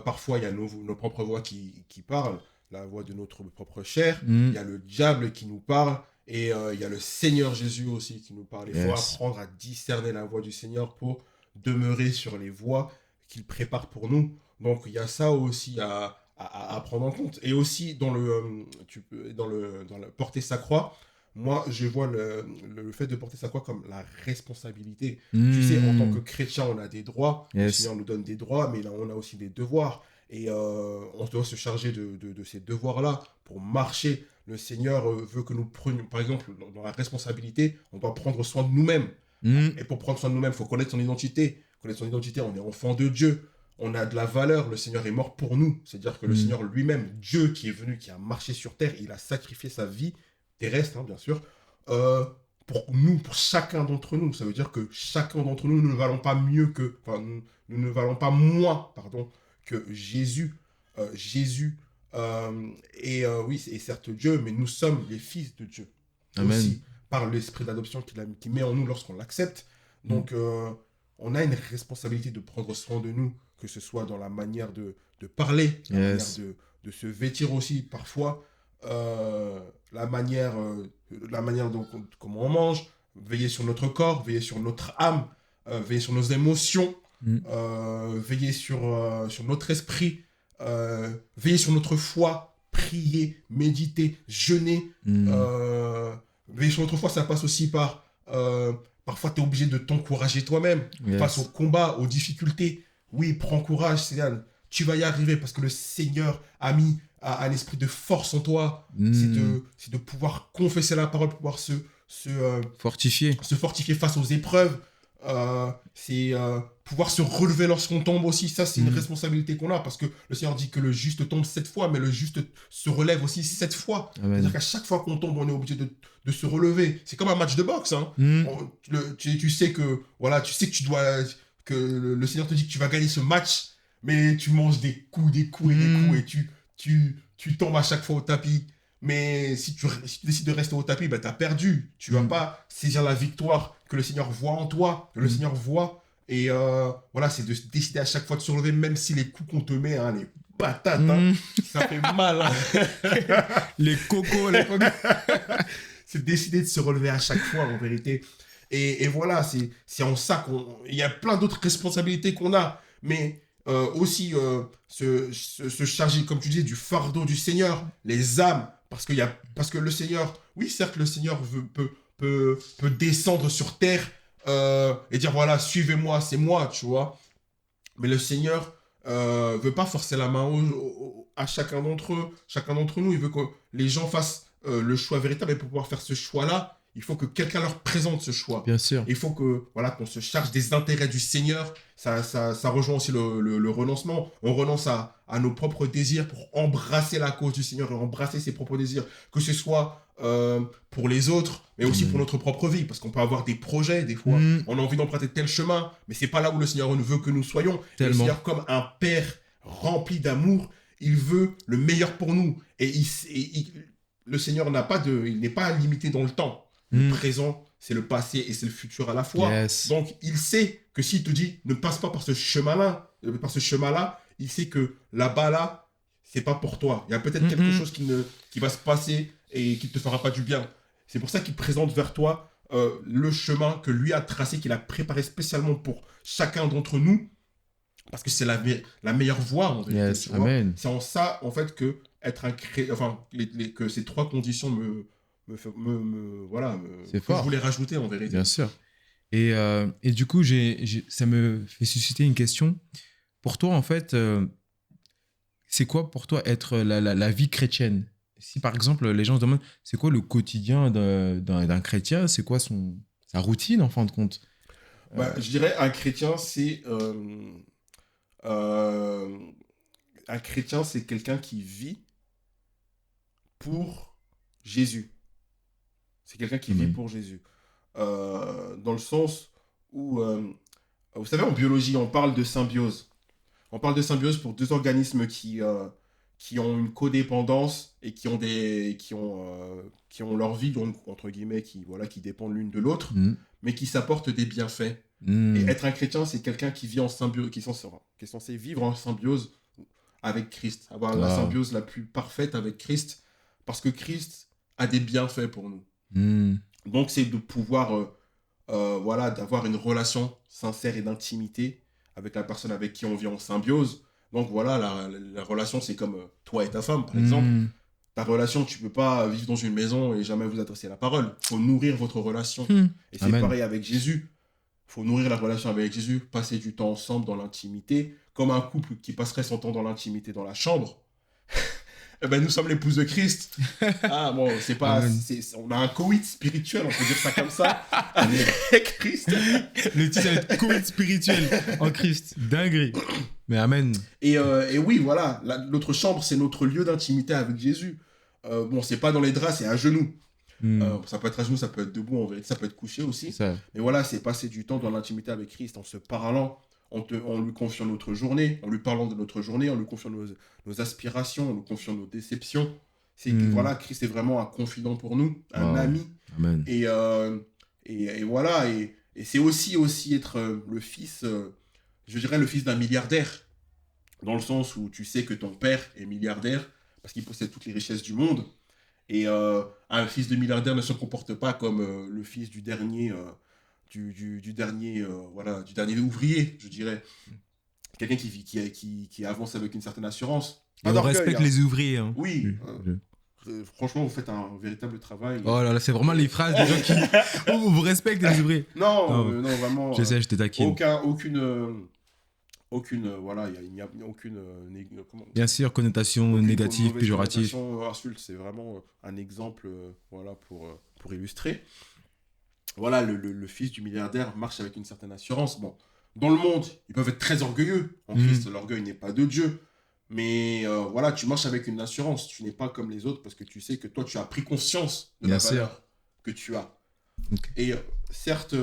Parfois, il y a nos propres voix qui parlent. La voix de notre propre chair. Il y a le diable qui nous parle. Et il y a le Seigneur Jésus aussi qui nous parle. Il faut apprendre à discerner la voix du Seigneur pour demeurer sur les voies qu'il prépare pour nous. Donc, il y a ça aussi à prendre en compte. Et aussi, dans le porter sa croix, moi, je vois le fait de porter sa croix comme la responsabilité. Tu sais, en tant que chrétien, on a des droits. Le Seigneur nous donne des droits, mais là, on a aussi des devoirs. Et on doit se charger de ces devoirs-là pour marcher. Le Seigneur veut que nous prenions, par exemple, dans la responsabilité, on doit prendre soin de nous-mêmes. Et pour prendre soin de nous-mêmes, il faut connaître son identité. Connaître son identité, on est enfant de Dieu. On a de la valeur. Le Seigneur est mort pour nous. C'est-à-dire que le Seigneur lui-même, Dieu qui est venu, qui a marché sur terre, il a sacrifié sa vie terrestre, hein, bien sûr, pour nous, pour chacun d'entre nous. Ça veut dire que chacun d'entre nous, nous ne valons pas mieux que, enfin, nous ne valons pas moins, pardon, que Jésus. Jésus oui, est certes Dieu, mais nous sommes les fils de Dieu. Amen. Aussi, par l'esprit d'adoption qu'il met en nous lorsqu'on l'accepte. Donc, on a une responsabilité de prendre soin de nous, que ce soit dans la manière de parler, la manière de se vêtir aussi, parfois, la manière dont comment on mange, veiller sur notre corps, veiller sur notre âme, veiller sur nos émotions, veiller sur notre esprit, veiller sur notre foi, prier, méditer, jeûner. Veiller sur notre foi, ça passe aussi par... parfois, tu es obligé de t'encourager toi-même face au combat, aux difficultés. Oui, prends courage, Céline. Tu vas y arriver parce que le Seigneur a mis un esprit de force en toi. C'est de pouvoir confesser la parole, pouvoir se fortifier face aux épreuves. C'est pouvoir se relever lorsqu'on tombe aussi. Ça, c'est une responsabilité qu'on a parce que le Seigneur dit que le juste tombe 7 fois, mais le juste se relève aussi 7 fois. C'est-à-dire qu'à chaque fois qu'on tombe, on est obligé de se relever. C'est comme un match de boxe. Hein. Tu sais que voilà, tu sais que tu dois que le Seigneur te dit que tu vas gagner ce match, mais tu manges des coups et des coups et tu tombes à chaque fois au tapis. Mais si tu décides de rester au tapis, ben, tu as perdu. Tu ne vas pas saisir la victoire que le Seigneur voit en toi, que le Seigneur voit. Et voilà, c'est de décider à chaque fois de se relever, même si les coups qu'on te met, hein, les patates, hein, ça fait mal. Hein. les cocos. C'est décider de se relever à chaque fois, en vérité. Et voilà, c'est en ça il y a plein d'autres responsabilités qu'on a. Mais aussi se charger, comme tu disais, du fardeau du Seigneur, les âmes. Parce que le Seigneur, oui, certes, le Seigneur peut descendre sur terre et dire, voilà, suivez-moi, c'est moi, tu vois. Mais le Seigneur veut pas forcer la main à chacun d'entre nous. Il veut que les gens fassent le choix véritable. Et pour pouvoir faire ce choix-là, il faut que quelqu'un leur présente ce choix. Bien sûr. Il faut que, voilà, qu'on se charge des intérêts du Seigneur. Ça rejoint aussi le renoncement. On renonce à nos propres désirs pour embrasser la cause du Seigneur et embrasser ses propres désirs. Que ce soit pour les autres, mais aussi pour notre propre vie. Parce qu'on peut avoir des projets, des fois. On a envie d'emprunter tel chemin, mais c'est pas là où le Seigneur veut que nous soyons. Le Seigneur, comme un Père rempli d'amour, il veut le meilleur pour nous. Et le Seigneur il n'est pas limité dans le temps. Le présent, c'est le passé et c'est le futur à la fois. Donc, il sait que s'il te dit ne passe pas par ce chemin-là, il sait que là-bas, c'est pas pour toi. Il y a peut-être quelque chose qui va se passer et qui ne te fera pas du bien. C'est pour ça qu'il présente vers toi le chemin que lui a tracé, qu'il a préparé spécialement pour chacun d'entre nous. Parce que c'est la meilleure voie, en vérité. Amen. C'est en ça, en fait, que être un que ces 3 conditions c'est fort. Je voulais rajouter en vérité. Bien sûr. Et du coup, ça me fait susciter une question. Pour toi, en fait, c'est quoi pour toi être la vie chrétienne? Si par exemple, les gens se demandent, c'est quoi le quotidien d'un chrétien? C'est quoi sa routine en fin de compte? Je dirais un chrétien, c'est un chrétien, c'est quelqu'un qui vit pour Jésus. C'est quelqu'un qui vit pour Jésus. Dans le sens où, vous savez, en biologie, on parle de symbiose. On parle de symbiose pour 2 organismes qui ont une codépendance et qui ont leur vie, donc, entre guillemets, qui dépendent l'une de l'autre, mais qui s'apportent des bienfaits. Et être un chrétien, c'est quelqu'un qui vit en symbiose, qui est censé vivre en symbiose avec Christ, avoir la symbiose la plus parfaite avec Christ, parce que Christ a des bienfaits pour nous. Donc, c'est de pouvoir, d'avoir une relation sincère et d'intimité avec la personne avec qui on vit en symbiose. Donc, voilà, la relation, c'est comme toi et ta femme, par exemple. Ta relation, tu ne peux pas vivre dans une maison et jamais vous adresser la parole. Il faut nourrir votre relation. Et c'est pareil avec Jésus. faut nourrir la relation avec Jésus, passer du temps ensemble dans l'intimité, comme un couple qui passerait son temps dans l'intimité dans la chambre. Eh ben, nous sommes l'épouse de Christ. Ah bon, c'est pas, Amen. on a un coït spirituel, on peut dire ça comme ça, avec Christ. Le titre, ça va être Covid spirituel en Christ. Dinguerie. Mais amen. Et oui, voilà, notre chambre, c'est notre lieu d'intimité avec Jésus. Bon, c'est pas dans les draps, c'est à genoux. Ça peut être à genoux, ça peut être debout, en vérité, ça peut être couché aussi. Ça. Mais voilà, c'est passer du temps dans l'intimité avec Christ, en se parlant, en lui confiant notre journée, en lui parlant de notre journée, en lui confiant nos aspirations, en lui confiant nos déceptions. Voilà, Christ est vraiment un confident pour nous, un ami. Amen. Et voilà, et c'est aussi être le fils, je dirais le fils d'un milliardaire, dans le sens où tu sais que ton père est milliardaire, parce qu'il possède toutes les richesses du monde. Et un fils de milliardaire ne se comporte pas comme le fils du dernier, du dernier ouvrier, je dirais. Quelqu'un qui avance avec une certaine assurance. Et on respecte les ouvriers. Hein. Oui. Franchement, vous faites un véritable travail. Oh là là, c'est vraiment les phrases des gens qui... vous respectez les ouvriers. Non, vraiment. Je sais, je te taquine. Voilà, il n'y a aucune... Bien sûr, connotation négative, péjorative. Insulte, c'est vraiment un exemple voilà, pour illustrer. Voilà, le fils du milliardaire marche avec une certaine assurance. Bon, dans le monde, ils peuvent être très orgueilleux. En Christ, l'orgueil n'est pas de Dieu. Mais voilà, tu marches avec une assurance. Tu n'es pas comme les autres parce que tu sais que toi, tu as pris conscience de la valeur que tu as. Okay. Et certes,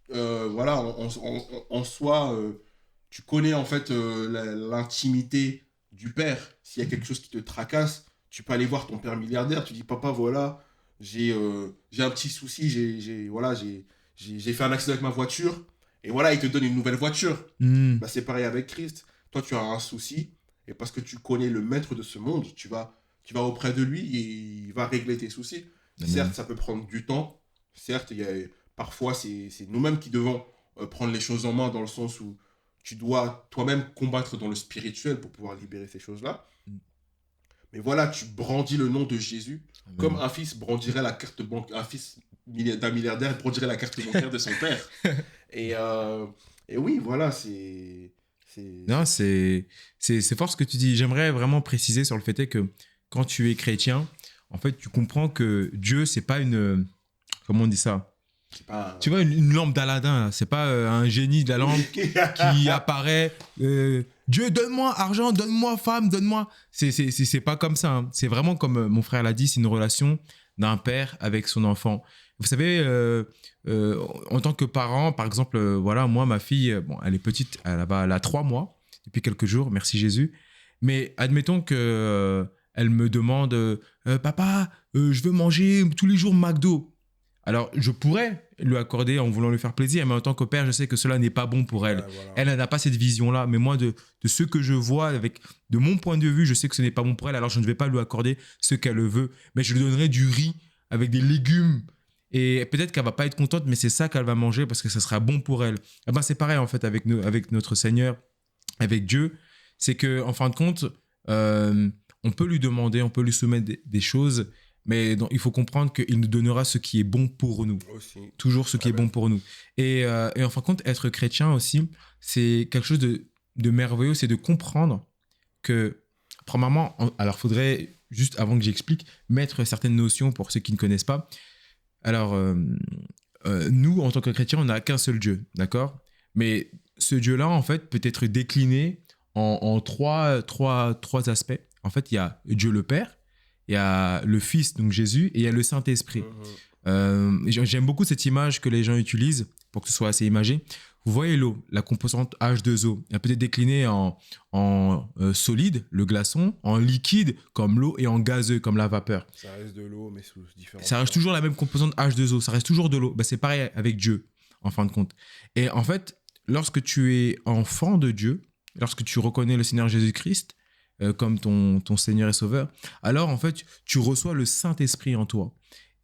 voilà, en soi, tu connais en fait l'intimité du père. S'il y a quelque chose qui te tracasse, tu peux aller voir ton père milliardaire. Tu dis, papa, voilà, j'ai un petit souci. J'ai fait un accident avec ma voiture. Et voilà, il te donne une nouvelle voiture. Bah, c'est pareil avec Christ. Toi, tu as un souci, et parce que tu connais le maître de ce monde, tu vas auprès de lui et il va régler tes soucis. Certes, ça peut prendre du temps. Certes, parfois, c'est nous-mêmes qui devons prendre les choses en main, dans le sens où tu dois toi-même combattre dans le spirituel pour pouvoir libérer ces choses-là. Mais voilà, tu brandis le nom de Jésus. Amen. Comme un fils brandirait la carte bancaire, un fils d'un milliardaire brandirait la carte bancaire de son père. Et oui, voilà, Non, c'est fort ce que tu dis. J'aimerais vraiment préciser sur le fait que quand tu es chrétien, en fait, tu comprends que Dieu, c'est pas une... Comment on dit ça ? Tu vois, une lampe d'Aladin, c'est pas un génie de la lampe qui apparaît. Dieu, donne-moi argent, donne-moi femme, donne-moi. C'est pas comme ça. Hein. C'est vraiment comme mon frère l'a dit, c'est une relation d'un père avec son enfant. Vous savez, en tant que parent, par exemple, voilà, moi, ma fille, bon, elle est petite, elle a 3 mois depuis quelques jours, merci Jésus. Mais admettons que elle me demande, papa, je veux manger tous les jours McDo. Alors, je pourrais lui accorder en voulant lui faire plaisir, mais en tant que père, je sais que cela n'est pas bon pour elle. Voilà. Elle n'a pas cette vision-là, mais moi, de ce que je vois, de mon point de vue, je sais que ce n'est pas bon pour elle, alors je ne vais pas lui accorder ce qu'elle veut, mais je lui donnerai du riz avec des légumes, et peut-être qu'elle ne va pas être contente, mais c'est ça qu'elle va manger parce que ça sera bon pour elle. Eh ben, c'est pareil, en fait, avec notre Seigneur, avec Dieu, c'est qu'en fin de compte, on peut lui demander, on peut lui soumettre des choses, mais il faut comprendre qu'il nous donnera ce qui est bon pour nous. Aussi. Toujours ce qui est bon pour nous. Et en fin de compte, être chrétien aussi, c'est quelque chose de merveilleux, c'est de comprendre que, premièrement, alors il faudrait, juste avant que j'explique, mettre certaines notions pour ceux qui ne connaissent pas. Alors, nous, en tant que chrétiens, on n'a qu'un seul Dieu, d'accord ? Mais ce Dieu-là, en fait, peut être décliné en trois aspects. En fait, il y a Dieu le Père, il y a le Fils, donc Jésus, et il y a le Saint-Esprit. J'aime beaucoup cette image que les gens utilisent pour que ce soit assez imagé. Vous voyez l'eau, la composante H2O, elle peut être déclinée en solide, le glaçon, en liquide, comme l'eau, et en gazeux, comme la vapeur. Ça reste de l'eau, mais sous différentes... Ça reste toujours la même composante H2O, ça reste toujours de l'eau. Ben, c'est pareil avec Dieu, en fin de compte. Et en fait, lorsque tu es enfant de Dieu, lorsque tu reconnais le Seigneur Jésus-Christ, comme ton Seigneur et Sauveur, alors en fait, tu reçois le Saint-Esprit en toi.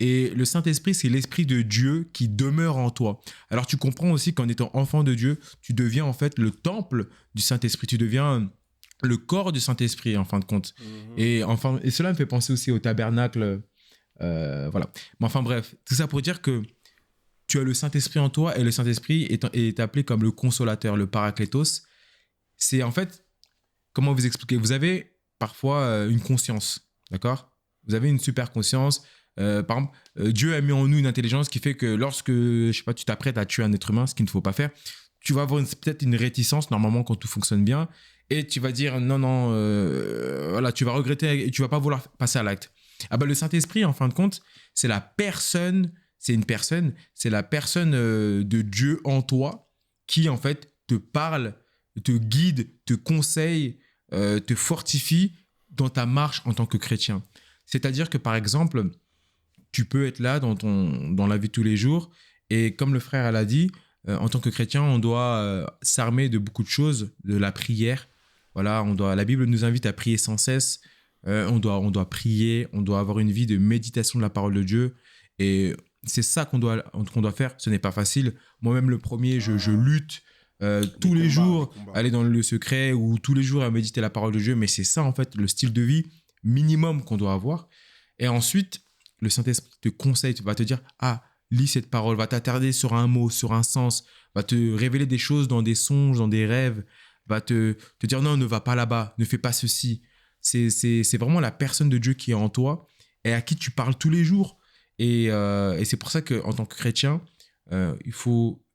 Et le Saint-Esprit, c'est l'Esprit de Dieu qui demeure en toi. Alors tu comprends aussi qu'en étant enfant de Dieu, tu deviens en fait le temple du Saint-Esprit, tu deviens le corps du Saint-Esprit en fin de compte. Et cela me fait penser aussi au tabernacle, voilà. Mais enfin bref, tout ça pour dire que tu as le Saint-Esprit en toi et le Saint-Esprit est appelé comme le consolateur, le paraklétos. C'est en fait, comment vous expliquer? Vous avez parfois une conscience, d'accord? Vous avez une super conscience. Par exemple, Dieu a mis en nous une intelligence qui fait que lorsque, je sais pas, tu t'apprêtes à tuer un être humain, ce qu'il ne faut pas faire, tu vas avoir peut-être une réticence normalement quand tout fonctionne bien et tu vas dire non, non, voilà, tu vas regretter et tu vas pas vouloir passer à l'acte. Ah ben, le Saint-Esprit, en fin de compte, c'est la personne, c'est la personne de Dieu en toi qui, en fait, te parle, te guide, te conseille, te fortifie dans ta marche en tant que chrétien. C'est-à-dire que, par exemple, tu peux être là dans la vie de tous les jours et comme le frère l'a dit, en tant que chrétien, on doit s'armer de beaucoup de choses, de la prière. Voilà, la Bible nous invite à prier sans cesse. On doit prier, on doit avoir une vie de méditation de la parole de Dieu. Et c'est ça qu'on doit faire. Ce n'est pas facile. Moi-même, le premier, je lutte tous les jours, aller dans le secret ou tous les jours à méditer la parole de Dieu. Mais c'est ça, en fait, le style de vie minimum qu'on doit avoir. Et ensuite, le Saint-Esprit te conseille, va te dire, ah, lis cette parole, va t'attarder sur un mot, sur un sens, va te révéler des choses dans des songes, dans des rêves, va te dire, non, ne va pas là-bas, ne fais pas ceci. C'est vraiment la personne de Dieu qui est en toi et à qui tu parles tous les jours. Et c'est pour ça qu'en tant que chrétien, il faut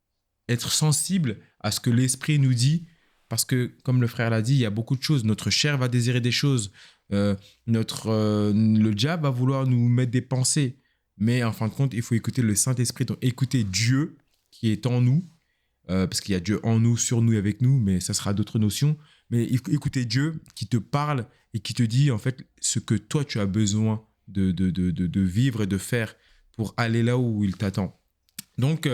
être sensible à ce que l'Esprit nous dit parce que, comme le frère l'a dit, il y a beaucoup de choses. Notre chair va désirer des choses. Le diable va vouloir nous mettre des pensées. Mais en fin de compte, il faut écouter le Saint-Esprit, donc écouter Dieu qui est en nous, parce qu'il y a Dieu en nous, sur nous et avec nous, mais ça sera d'autres notions. Mais écouter Dieu qui te parle et qui te dit en fait ce que toi tu as besoin de vivre et de faire pour aller là où il t'attend. Donc,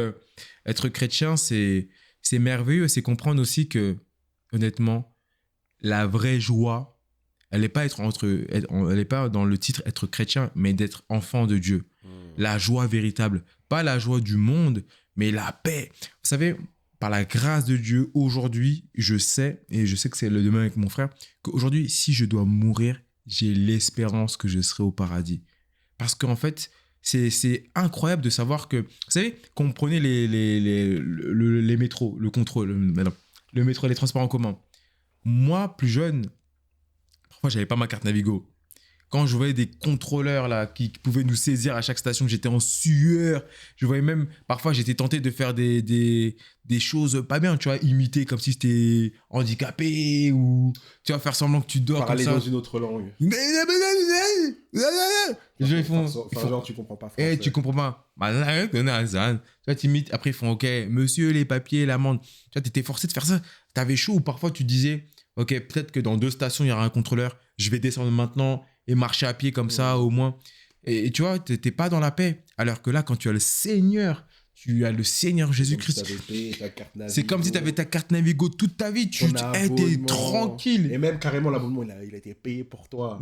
être chrétien, c'est merveilleux. C'est comprendre aussi que, honnêtement, la vraie joie, elle n'est pas, pas dans le titre être chrétien, mais d'être enfant de Dieu. La joie véritable. Pas la joie du monde, mais la paix. Vous savez, par la grâce de Dieu, aujourd'hui, je sais, et je sais que c'est le demain avec mon frère, qu'aujourd'hui, si je dois mourir, j'ai l'espérance que je serai au paradis. Parce qu'en fait, c'est incroyable de savoir que, vous savez, quand on prenait les métros, le métro, les transports en commun. Moi, plus jeune, parfois, j'avais pas ma carte Navigo. Quand je voyais des contrôleurs là, qui pouvaient nous saisir à chaque station, j'étais en sueur. Je voyais même, parfois, j'étais tenté de faire des choses pas bien, tu vois, imiter comme si j'étais handicapé ou, tu vois, faire semblant que tu dors parler comme ça. dans une autre langue. Les gens, ils font genre, tu comprends pas français. Tu comprends pas. Tu vois, t'imites. Après, ils font, OK, monsieur, les papiers, l'amende. Tu vois, t'étais forcé de faire ça. T'avais chaud ou parfois tu disais, OK, peut-être que dans 2 stations, il y aura un contrôleur. Je vais descendre maintenant et marcher à pied comme ça, au moins. Et tu vois, t'es pas dans la paix. Alors que là, quand tu as le Seigneur Jésus-Christ. C'est comme si tu avais ta carte Navigo toute ta vie. Tu étais tranquille. Et même carrément, l'abonnement, il a été payé pour toi.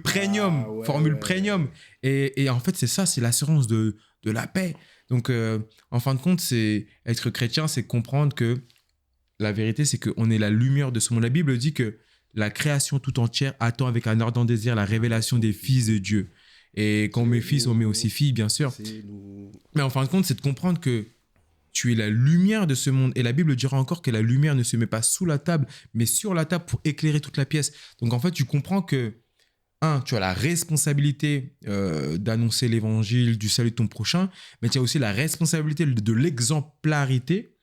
Premium, formule premium. Et en fait, c'est ça, c'est l'assurance de la paix. Donc, en fin de compte, être chrétien, c'est comprendre que la vérité, c'est qu'on est la lumière de ce monde. La Bible dit que la création tout entière attend avec un ardent désir la révélation des fils de Dieu. Et quand on met fils, on met aussi filles, bien sûr. Mais en fin de compte, c'est de comprendre que tu es la lumière de ce monde. Et la Bible dira encore que la lumière ne se met pas sous la table, mais sur la table pour éclairer toute la pièce. Donc en fait, tu comprends que, tu as la responsabilité d'annoncer l'évangile, du salut de ton prochain, mais tu as aussi la responsabilité de l'exemplarité,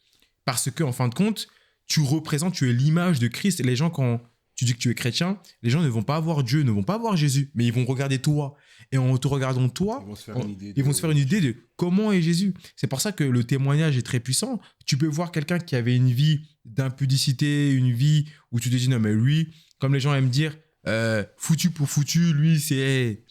parce que en fin de compte, tu es l'image de Christ. Et les gens, quand tu dis que tu es chrétien, les gens ne vont pas voir Dieu, ne vont pas voir Jésus, mais ils vont regarder toi. Et en te regardant toi, ils vont se faire une idée de comment est Jésus. C'est pour ça que le témoignage est très puissant. Tu peux voir quelqu'un qui avait une vie d'impudicité, une vie où tu te dis non mais lui, comme les gens aiment dire, foutu pour foutu, lui c'est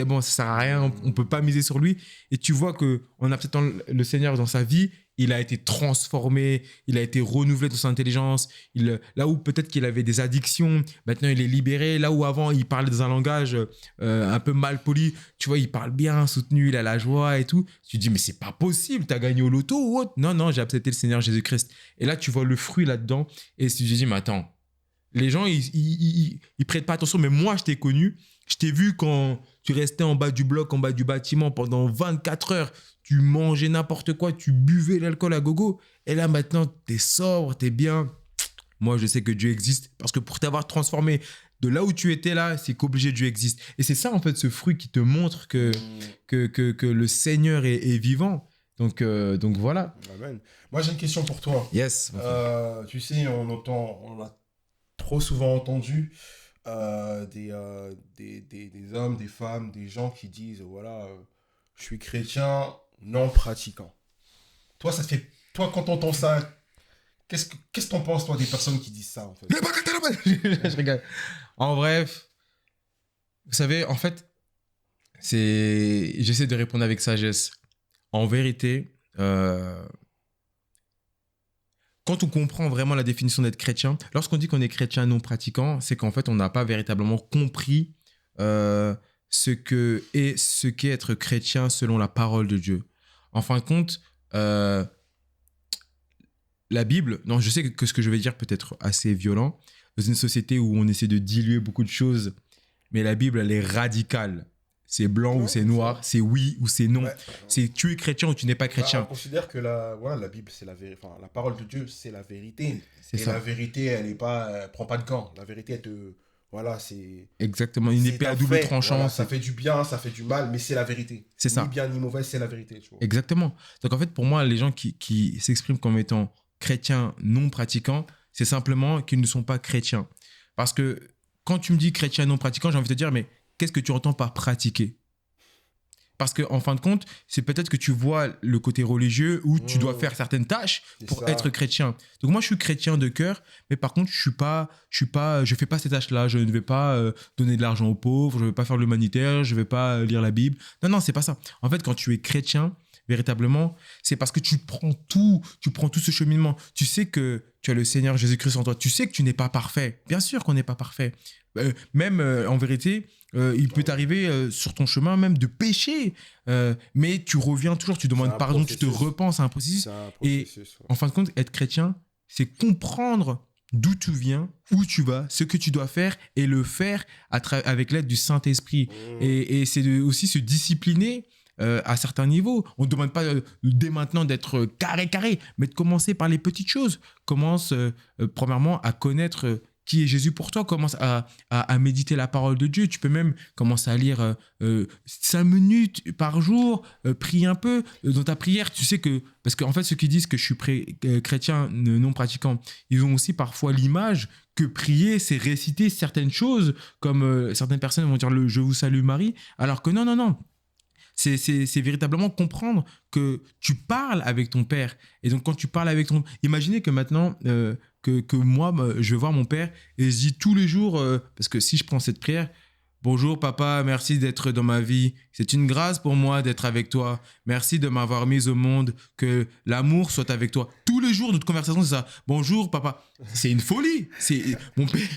bon, ça sert à rien, on peut pas miser sur lui. Et tu vois que on a peut-être le Seigneur dans sa vie. Il a été transformé, il a été renouvelé dans son intelligence. Là où peut-être qu'il avait des addictions, maintenant il est libéré. Là où avant il parlait dans un langage un peu mal poli, tu vois, il parle bien, soutenu, il a la joie et tout. Tu te dis, mais c'est pas possible, t'as gagné au loto ou autre. Non, j'ai accepté le Seigneur Jésus-Christ. Et là, tu vois le fruit là-dedans. Et tu te dis, mais attends, Les gens, ils prêtent pas attention. Mais moi, je t'ai connu. Je t'ai vu quand tu restais en bas du bloc, en bas du bâtiment pendant 24 heures. Tu mangeais n'importe quoi, tu buvais l'alcool à gogo. Et là, maintenant, t'es sobre, t'es bien. Moi, je sais que Dieu existe parce que pour t'avoir transformé de là où tu étais là, c'est qu'obligé Dieu existe. Et c'est ça, en fait, ce fruit qui te montre que le Seigneur est vivant. Donc voilà. Amen. Moi, j'ai une question pour toi. Yes. Tu sais, on a trop souvent entendu des hommes, des femmes, des gens qui disent, voilà, je suis chrétien non pratiquant. Toi, toi, quand t'entends ça, qu'est-ce que t'en penses, toi, des personnes qui disent ça, en fait? Je rigole. En bref, vous savez, en fait, j'essaie de répondre avec sagesse. En vérité, quand on comprend vraiment la définition d'être chrétien, lorsqu'on dit qu'on est chrétien non pratiquant, c'est qu'en fait, on n'a pas véritablement compris ce qu'est être chrétien selon la parole de Dieu. En fin de compte, la Bible, non, je sais que ce que je vais dire peut être assez violent, dans une société où on essaie de diluer beaucoup de choses, mais la Bible, elle est radicale. C'est blanc ou c'est noir, c'est oui ou c'est non. Ouais. C'est tu es chrétien ou tu n'es pas chrétien. On considère que la Bible, c'est la vérité. Enfin, la parole de Dieu, c'est la vérité. C'est ça. La vérité, elle prend pas de gants. La vérité, voilà, c'est. Exactement, une épée à double tranchant. Voilà, ça fait du bien, ça fait du mal, mais c'est la vérité. C'est ça. Ni bien ni mauvais, c'est la vérité. Tu vois. Exactement. Donc en fait, pour moi, les gens qui s'expriment comme étant chrétiens non pratiquants, c'est simplement qu'ils ne sont pas chrétiens. Parce que quand tu me dis chrétien non pratiquant, j'ai envie de te dire, mais qu'est-ce que tu entends par pratiquer ? Parce qu'en fin de compte, c'est peut-être que tu vois le côté religieux où tu dois faire certaines tâches pour être chrétien. Donc moi, je suis chrétien de cœur, mais par contre, je fais pas ces tâches-là. Je ne vais pas donner de l'argent aux pauvres, je ne vais pas faire l'humanitaire, je ne vais pas lire la Bible. Non, c'est pas ça. En fait, quand tu es chrétien, véritablement, c'est parce que tu prends tout ce cheminement. Tu sais que tu as le Seigneur Jésus-Christ en toi. Tu sais que tu n'es pas parfait. Bien sûr qu'on n'est pas parfait. Même en vérité, il peut t'arriver sur ton chemin même de pécher, mais tu reviens toujours, tu demandes pardon, tu te repens, c'est un processus. Et en fin de compte, être chrétien, c'est comprendre d'où tu viens, où tu vas, ce que tu dois faire et le faire avec l'aide du Saint-Esprit. Et c'est aussi se discipliner à certains niveaux. On ne demande pas dès maintenant d'être carré, mais de commencer par les petites choses. Commence premièrement à connaître qui est Jésus pour toi. Commence à méditer la parole de Dieu. Tu peux même commencer à lire 5 minutes par jour, prier un peu. Dans ta prière, tu sais que... Parce qu'en fait, ceux qui disent que je suis chrétien non pratiquant, ils ont aussi parfois l'image que prier, c'est réciter certaines choses, comme certaines personnes vont dire « Je vous salue Marie », alors que non. C'est véritablement comprendre que tu parles avec ton père. Et donc, quand tu parles avec ton... Imaginez que maintenant, que moi, je vais voir mon père et je dis tous les jours, parce que si je prends cette prière, « Bonjour papa, merci d'être dans ma vie. C'est une grâce pour moi d'être avec toi. Merci de m'avoir mis au monde. Que l'amour soit avec toi. » Tous les jours, notre conversation, c'est ça. « Bonjour papa. » C'est une folie. C'est mon père...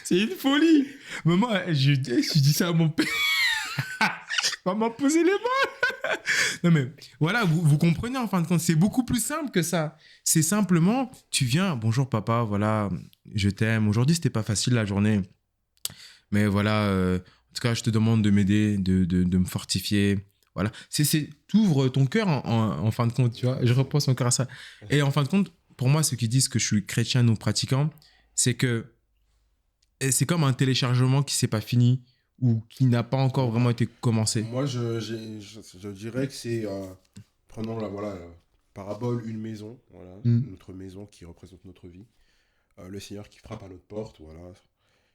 C'est une folie. Maman, je dis ça à mon père. Maman, posez les mains. Non mais voilà, vous comprenez en fin de compte. C'est beaucoup plus simple que ça. C'est simplement, tu viens, bonjour papa, voilà, je t'aime. Aujourd'hui, c'était pas facile la journée. Mais voilà, en tout cas, je te demande de m'aider, de me fortifier. Voilà. T'ouvres ton cœur en fin de compte, tu vois. Je repense encore à ça. Et en fin de compte, pour moi, ceux qui disent que je suis chrétien non pratiquant, c'est que c'est comme un téléchargement qui s'est pas fini ou qui n'a pas encore vraiment été commencé. Moi, je dirais que c'est, prenons la parabole, une maison, voilà, notre maison qui représente notre vie, le Seigneur qui frappe à notre porte, voilà.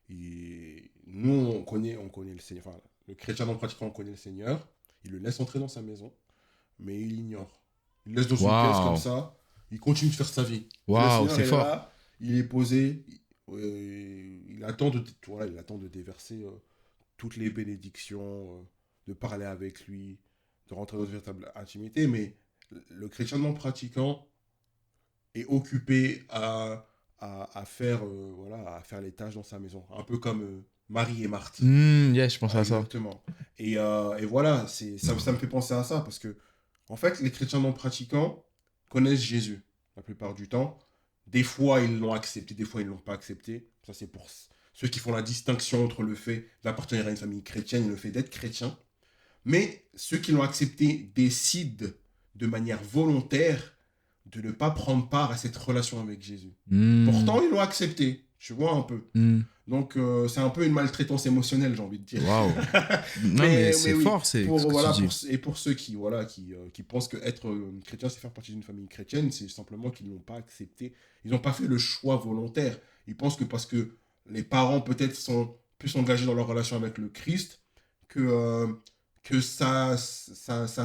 Et nous, on connaît le Seigneur, enfin, le chrétien non pratiquant, on connaît le Seigneur, il le laisse entrer dans sa maison, mais il ignore. Il le laisse dans une pièce comme ça, il continue de faire sa vie. Waouh, c'est fort. Là, il est posé, il attend de déverser toutes les bénédictions, de parler avec lui, de rentrer dans une véritable intimité, mais le chrétien non pratiquant est occupé à faire les tâches dans sa maison, un peu comme Marie et Marthe. Je pense à ça. Exactement. Et voilà, ça me fait penser à ça, parce que en fait, les chrétiens non pratiquants connaissent Jésus. la plupart du temps. Des fois, ils l'ont accepté, des fois, ils ne l'ont pas accepté. Ça, c'est pour ceux qui font la distinction entre le fait d'appartenir à une famille chrétienne et le fait d'être chrétien. Mais ceux qui l'ont accepté décident de manière volontaire de ne pas prendre part à cette relation avec Jésus. Pourtant, ils l'ont accepté, tu vois un peu. Donc, c'est un peu une maltraitance émotionnelle, j'ai envie de dire. Waouh. Non, mais c'est oui, fort, c'est pour, ce que voilà, tu dis. et pour ceux qui pensent qu'être chrétien, c'est faire partie d'une famille chrétienne, c'est simplement qu'ils n'ont pas accepté. Ils n'ont pas fait le choix volontaire. Ils pensent que parce que les parents, peut-être, sont plus engagés dans leur relation avec le Christ, que ça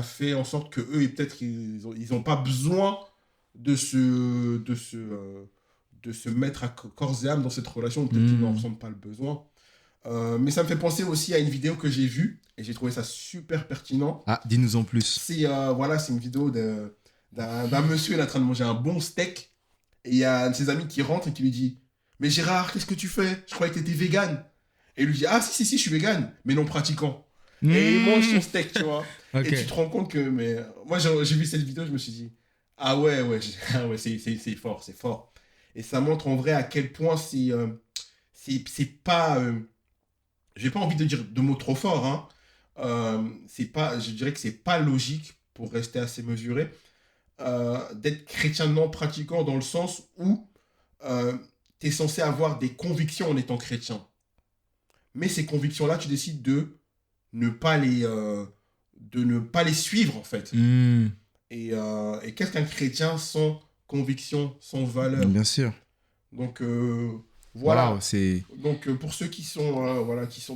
fait en sorte qu'eux, peut-être, ils n'ont pas besoin de se mettre à corps et âme dans cette relation. Peut-être qu'ils n'en ressentent pas le besoin. Mais ça me fait penser aussi à une vidéo que j'ai vue et j'ai trouvé ça super pertinent. Ah, dis-nous en plus. C'est une vidéo d'un monsieur, il est en train de manger un bon steak et il y a un de ses amis qui rentre et qui lui dit « Mais Gérard, qu'est-ce que tu fais? Je croyais que tu étais vegan. » Et il lui dit « Ah si, je suis vegan, mais non pratiquant. » Et il mange son steak, tu vois. Okay. Et tu te rends compte que... Moi, j'ai vu cette vidéo, je me suis dit « Ah ouais, c'est fort, c'est fort. » Et ça montre en vrai à quel point c'est pas... j'ai pas envie de dire de mots trop forts, hein. Je dirais que c'est pas logique, pour rester assez mesuré, d'être chrétien non pratiquant dans le sens où tu es censé avoir des convictions en étant chrétien. Mais ces convictions-là, tu décides de ne pas les suivre, en fait. Et qu'est-ce qu'un chrétien sans conviction, sans valeur? Bien sûr. Donc, voilà. Wow, donc, pour ceux qui sont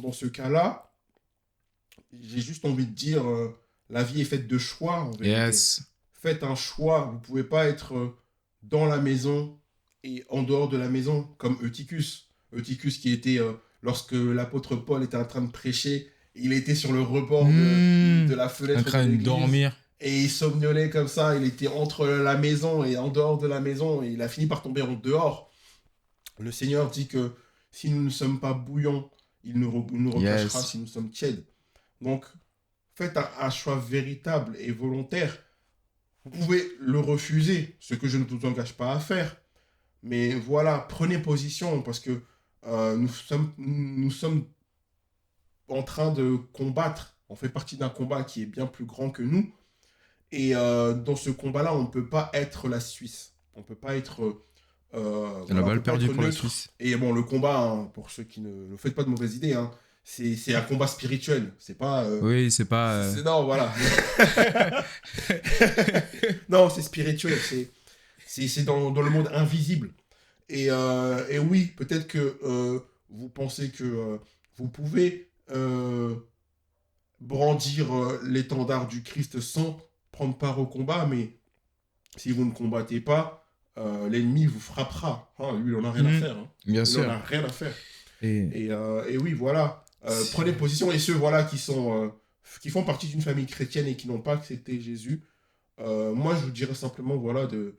dans ce cas-là, j'ai juste envie de dire, la vie est faite de choix. En vérité. Yes. Faites un choix. Vous ne pouvez pas être dans la maison et en dehors de la maison, comme Eutychus. Eutychus qui était, lorsque l'apôtre Paul était en train de prêcher, il était sur le rebord de la fenêtre. En train de dormir. Et il somnolait comme ça. Il était entre la maison et en dehors de la maison. Et il a fini par tomber en dehors. Le Seigneur dit que si nous ne sommes pas bouillants, il nous recachera si nous sommes tièdes. Donc, faites un choix véritable et volontaire. Vous pouvez le refuser, ce que je ne vous engage pas à faire. Mais voilà, prenez position parce que nous sommes en train de combattre. On fait partie d'un combat qui est bien plus grand que nous. Et dans ce combat-là, on ne peut pas être la Suisse. On ne peut pas être... la balle perdue pour la Suisse. Et bon, le combat, hein, pour ceux qui ne faites pas de mauvaises idées, hein, c'est un combat spirituel. C'est pas. Oui, c'est pas. Non, voilà. Non, c'est spirituel. C'est dans le monde invisible. Et oui, peut-être que vous pensez que vous pouvez brandir l'étendard du Christ sans prendre part au combat, mais si vous ne combattez pas, l'ennemi vous frappera. Lui, il n'en a rien à faire. Hein. Bien sûr. Il n'en a rien à faire. Et oui, voilà. Prenez position. Et ceux qui font partie d'une famille chrétienne et qui n'ont pas accepté Jésus, moi, je vous dirais simplement de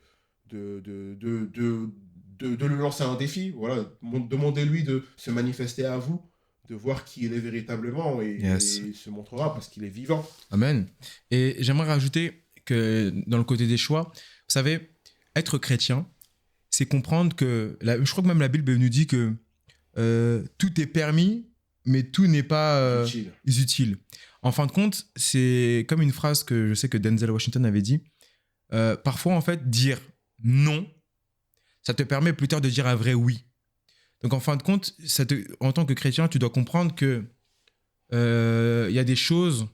lui lancer un défi. Voilà. Demandez-lui de se manifester à vous, de voir qui il est véritablement et il se montrera parce qu'il est vivant. Amen. Et j'aimerais rajouter que dans le côté des choix, vous savez, être chrétien, c'est comprendre que, je crois que même la Bible nous dit que tout est permis, mais tout n'est pas utile. En fin de compte, c'est comme une phrase que je sais que Denzel Washington avait dit. Parfois, en fait, dire non, ça te permet plus tard de dire un vrai oui. Donc, en fin de compte, en tant que chrétien, tu dois comprendre que y a des choses,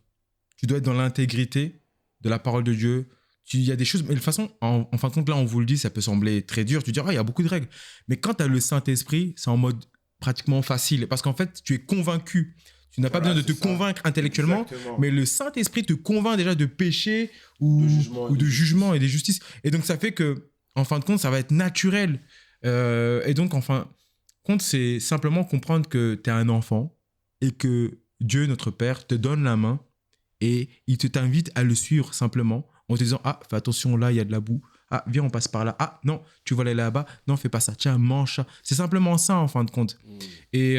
tu dois être dans l'intégrité de la parole de Dieu. Il y a des choses, mais de toute façon, en fin de compte, là, on vous le dit, ça peut sembler très dur. Tu dis, il y a beaucoup de règles. Mais quand tu as le Saint-Esprit, c'est en mode pratiquement facile. Parce qu'en fait, tu es convaincu. Tu n'as pas besoin de te convaincre intellectuellement. Exactement. Mais le Saint-Esprit te convainc déjà de péché ou de jugement et de justice. Et donc, ça fait que, en fin de compte, ça va être naturel. Et donc, en fin de compte, c'est simplement comprendre que tu es un enfant et que Dieu, notre Père, te donne la main et il t'invite à le suivre simplement en te disant, fais attention, là, il y a de la boue. Viens, on passe par là. Non, tu vas aller là-bas. Non, fais pas ça. Tiens, mange ça. C'est simplement ça, en fin de compte. Et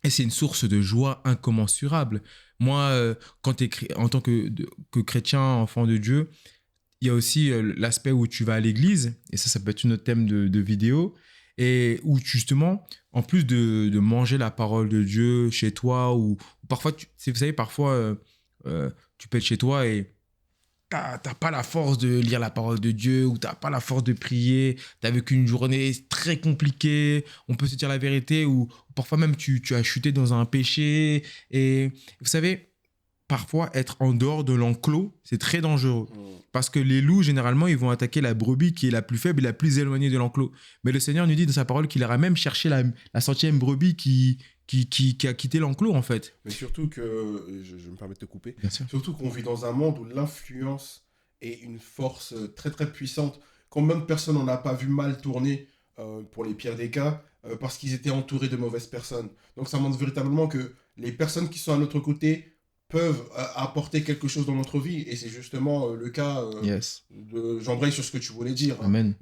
c'est une source de joie incommensurable. Moi, en tant que chrétien, enfant de Dieu, il y a aussi l'aspect où tu vas à l'église, et ça peut être notre thème de vidéo, et où justement, en plus de manger la parole de Dieu chez toi, ou parfois, vous savez, parfois, tu peux être chez toi et t'as pas la force de lire la parole de Dieu, ou t'as pas la force de prier, t'as vécu une journée très compliquée, on peut se dire la vérité, ou parfois même tu as chuté dans un péché, et vous savez, parfois être en dehors de l'enclos, c'est très dangereux. Parce que les loups, généralement, ils vont attaquer la brebis qui est la plus faible et la plus éloignée de l'enclos. Mais le Seigneur nous dit dans sa parole qu'il ira même chercher la centième brebis qui a quitté l'enclos, en fait. Mais surtout que, je me permets de te couper, Bien sûr. surtout qu'on vit dans un monde où l'influence est une force très très puissante. Combien de personnes on n'a pas vu mal tourner, pour les pires des cas, parce qu'ils étaient entourés de mauvaises personnes. Donc ça montre véritablement que les personnes qui sont à notre côté peuvent apporter quelque chose dans notre vie. Et c'est justement le cas Yes. j'embraye sur ce que tu voulais dire. Amen.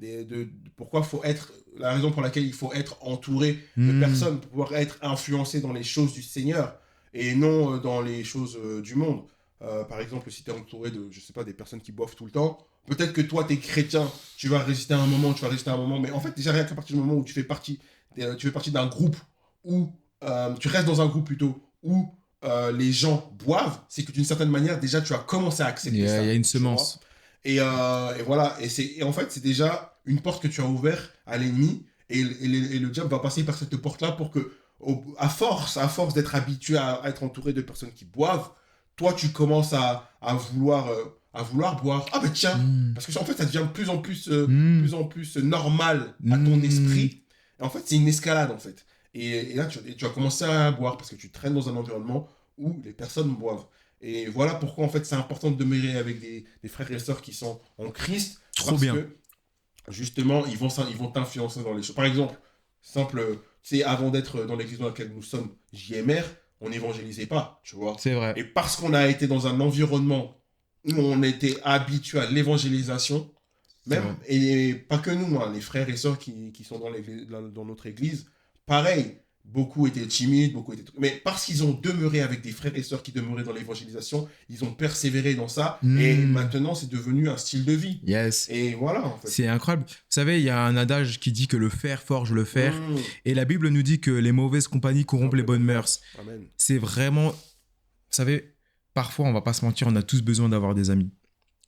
Pourquoi faut être, la raison pour laquelle il faut être entouré de personnes pour pouvoir être influencé dans les choses du Seigneur et non dans les choses du monde. Par exemple, si tu es entouré de, je sais pas, des personnes qui boivent tout le temps, peut-être que toi, tu es chrétien, tu vas résister à un moment, mais en fait, déjà rien qu'à partir du moment où tu fais partie d'un groupe, où tu restes dans un groupe plutôt, où les gens boivent, c'est que d'une certaine manière, déjà, tu as commencé à accepter ça. Il y a une tu semence. vois. Et voilà, et en fait, c'est déjà une porte que tu as ouverte à l'ennemi, et le diable va passer par cette porte-là pour que, à force d'être habitué à être entouré de personnes qui boivent, toi, tu commences à vouloir boire. Ah, ben tiens, parce que en fait, ça devient de plus en plus normal à ton esprit. Et en fait, c'est une escalade, en fait. Et là, tu vas commencer à boire parce que tu traînes dans un environnement où les personnes boivent. Et voilà pourquoi, en fait, c'est important de demeurer avec des frères et sœurs qui sont en Christ. Trop bien. Parce que, justement, ils vont t'influencer dans les choses. Par exemple, simple, tu sais, avant d'être dans l'église dans laquelle nous sommes, JMR, on n'évangélisait pas, tu vois. C'est vrai. Et parce qu'on a été dans un environnement où on était habitué à l'évangélisation, même, et pas que nous, hein, les frères et sœurs qui sont dans notre église, pareil, beaucoup étaient timides, mais parce qu'ils ont demeuré avec des frères et sœurs qui demeuraient dans l'évangélisation, ils ont persévéré dans ça, et maintenant c'est devenu un style de vie. Yes. Et voilà, en fait. C'est incroyable. Vous savez, il y a un adage qui dit que le fer forge le fer, et la Bible nous dit que les mauvaises compagnies corrompent les bonnes mœurs. Amen. C'est vraiment, vous savez, parfois on va pas se mentir, on a tous besoin d'avoir des amis.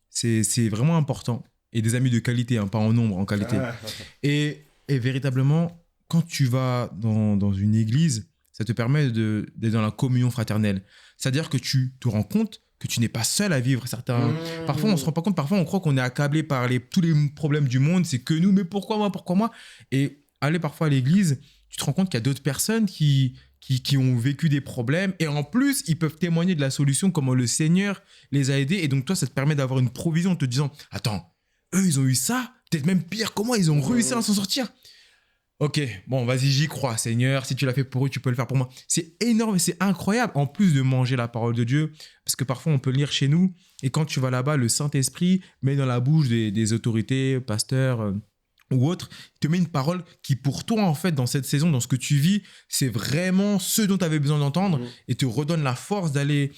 C'est vraiment important, et des amis de qualité, hein, pas en nombre, en qualité. Et véritablement, quand tu vas dans une église, ça te permet d'être dans la communion fraternelle. C'est-à-dire que tu te rends compte que tu n'es pas seul à vivre certains... Parfois, on se rend pas compte, parfois on croit qu'on est accablé par tous les problèmes du monde, c'est que nous, mais pourquoi moi? Et aller parfois à l'église, tu te rends compte qu'il y a d'autres personnes qui ont vécu des problèmes, et en plus, ils peuvent témoigner de la solution, comment le Seigneur les a aidés, et donc toi, ça te permet d'avoir une provision en te disant, attends, eux, ils ont eu ça, peut-être même pire, comment ils ont réussi à s'en sortir? Ok, bon, vas-y, j'y crois, Seigneur. Si tu l'as fait pour eux, tu peux le faire pour moi. C'est énorme, c'est incroyable. En plus de manger la parole de Dieu, parce que parfois on peut lire chez nous, et quand tu vas là-bas, le Saint-Esprit met dans la bouche des autorités, pasteurs ou autres, il te met une parole qui, pour toi, en fait, dans cette saison, dans ce que tu vis, c'est vraiment ce dont tu avais besoin d'entendre, et te redonne la force d'aller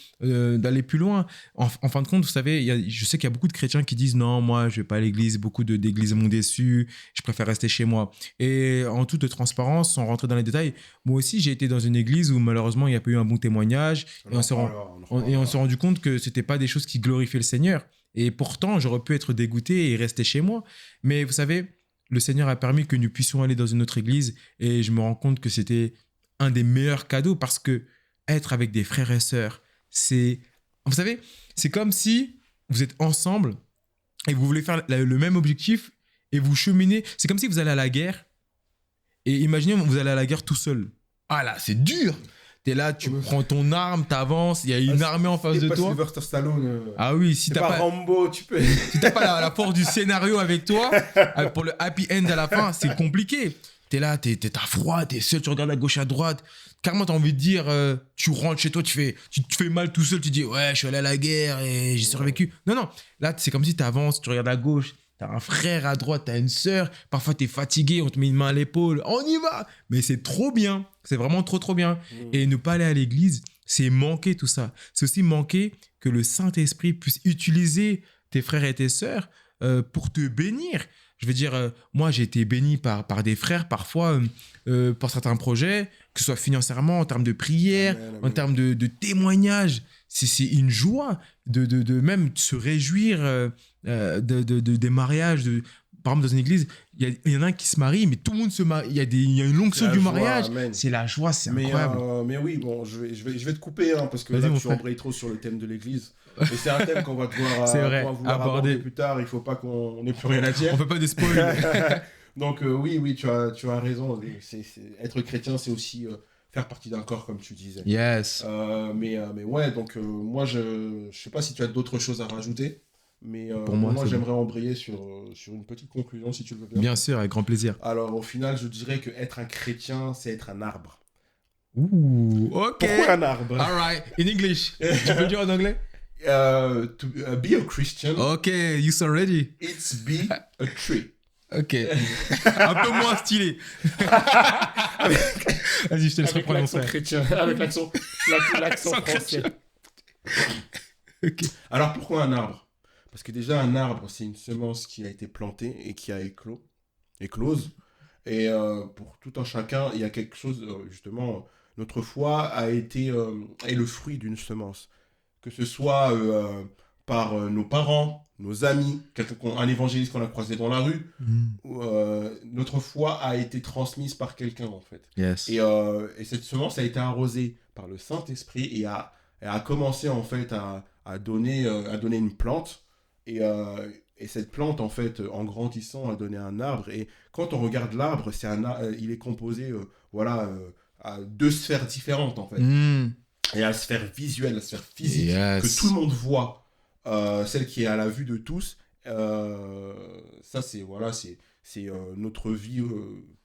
plus loin. En fin de compte, vous savez, je sais qu'il y a beaucoup de chrétiens qui disent non, moi, je vais pas à l'église. Beaucoup d'églises m'ont déçu. Je préfère rester chez moi. Et en toute transparence, sans rentrer dans les détails, moi aussi, j'ai été dans une église où malheureusement, il n'y a pas eu un bon témoignage. Et on s'est rendu compte que c'était pas des choses qui glorifiaient le Seigneur. Et pourtant, j'aurais pu être dégoûté et rester chez moi. Mais vous savez, le Seigneur a permis que nous puissions aller dans une autre église, et je me rends compte que c'était un des meilleurs cadeaux, parce que être avec des frères et sœurs, vous savez, c'est comme si vous êtes ensemble et vous voulez faire le même objectif et vous cheminez. C'est comme si vous allez à la guerre, et imaginez, vous allez à la guerre tout seul. Ah là, c'est dur. T'es là, tu prends ton arme, t'avances, il y a une armée en face de toi. Sylvester Stallone. Ah oui, si t'as pas Rambo, tu peux. si t'as pas la force du scénario avec toi, pour le happy end à la fin, c'est compliqué. T'es là, t'as froid, t'es seul, tu regardes à gauche, à droite. Carrément, t'as envie de dire, tu rentres chez toi, tu te fais mal tout seul, tu dis, ouais, je suis allé à la guerre et j'ai survécu. Non, là, c'est comme si t'avances, tu regardes à gauche, t'as un frère à droite, t'as une sœur, parfois t'es fatigué, on te met une main à l'épaule, on y va. Mais c'est trop bien, c'est vraiment trop bien. Et ne pas aller à l'église, c'est manquer tout ça. C'est aussi manquer que le Saint-Esprit puisse utiliser tes frères et tes sœurs pour te bénir. Je veux dire, moi, j'ai été béni par des frères parfois pour certains projets, que ce soit financièrement, en termes de prière, Amen, amen. en termes de témoignages. C'est une joie de même se réjouir des mariages. Par exemple, dans une église, il y en a un qui se marie, mais tout le monde se marie. Il y a une l'onction C'est la du joie, mariage. amen. C'est la joie, c'est Mais, incroyable. mais oui, bon, je vais te couper, hein, parce que Vas-y, là, mon tu frère. embrayes trop sur le thème de l'église. Et c'est un thème qu'on va devoir, C'est vrai, qu'on va vouloir aborder. aborder plus tard. Il faut pas qu'on n'ait plus rien à On dire. fait pas de spoil. Donc, oui, tu as raison. Être chrétien, c'est aussi faire partie d'un corps, comme tu disais. Yes. Mais ouais, donc moi, je sais pas si tu as d'autres choses à rajouter. Mais Pour moi, c'est j'aimerais embrayer sur une petite conclusion, si tu le veux bien. Bien sûr, avec grand plaisir. Alors, au final, je dirais que être un chrétien, c'est être un arbre. Ouh, ok. Pourquoi un arbre? All right. In English. Tu peux le dire en anglais? To be a Christian, Ok, you so ready. it's be a tree. Ok. Un peu moins stylé. Vas-y, je te laisse Avec reprendre mon l'accent frère. chrétien, avec l'accent L'accent français. Ok. Alors, pourquoi un arbre? Parce que déjà, un arbre, c'est une semence qui a été plantée et qui a éclose. Et pour tout un chacun, il y a quelque chose, justement, notre foi est le fruit d'une semence. Que ce soit par nos parents, nos amis, un évangéliste qu'on a croisé dans la rue, ou, notre foi a été transmise par quelqu'un, en fait. Yes. Et cette semence a été arrosée par le Saint-Esprit et a commencé, en fait, à donner une plante. Et cette plante, en fait, en grandissant, a donné un arbre. Et quand on regarde l'arbre, il est composé à deux sphères différentes, en fait. Il y a la sphère visuelle, la sphère physique, Yes. que tout le monde voit, celle qui est à la vue de tous. Ça, c'est notre vie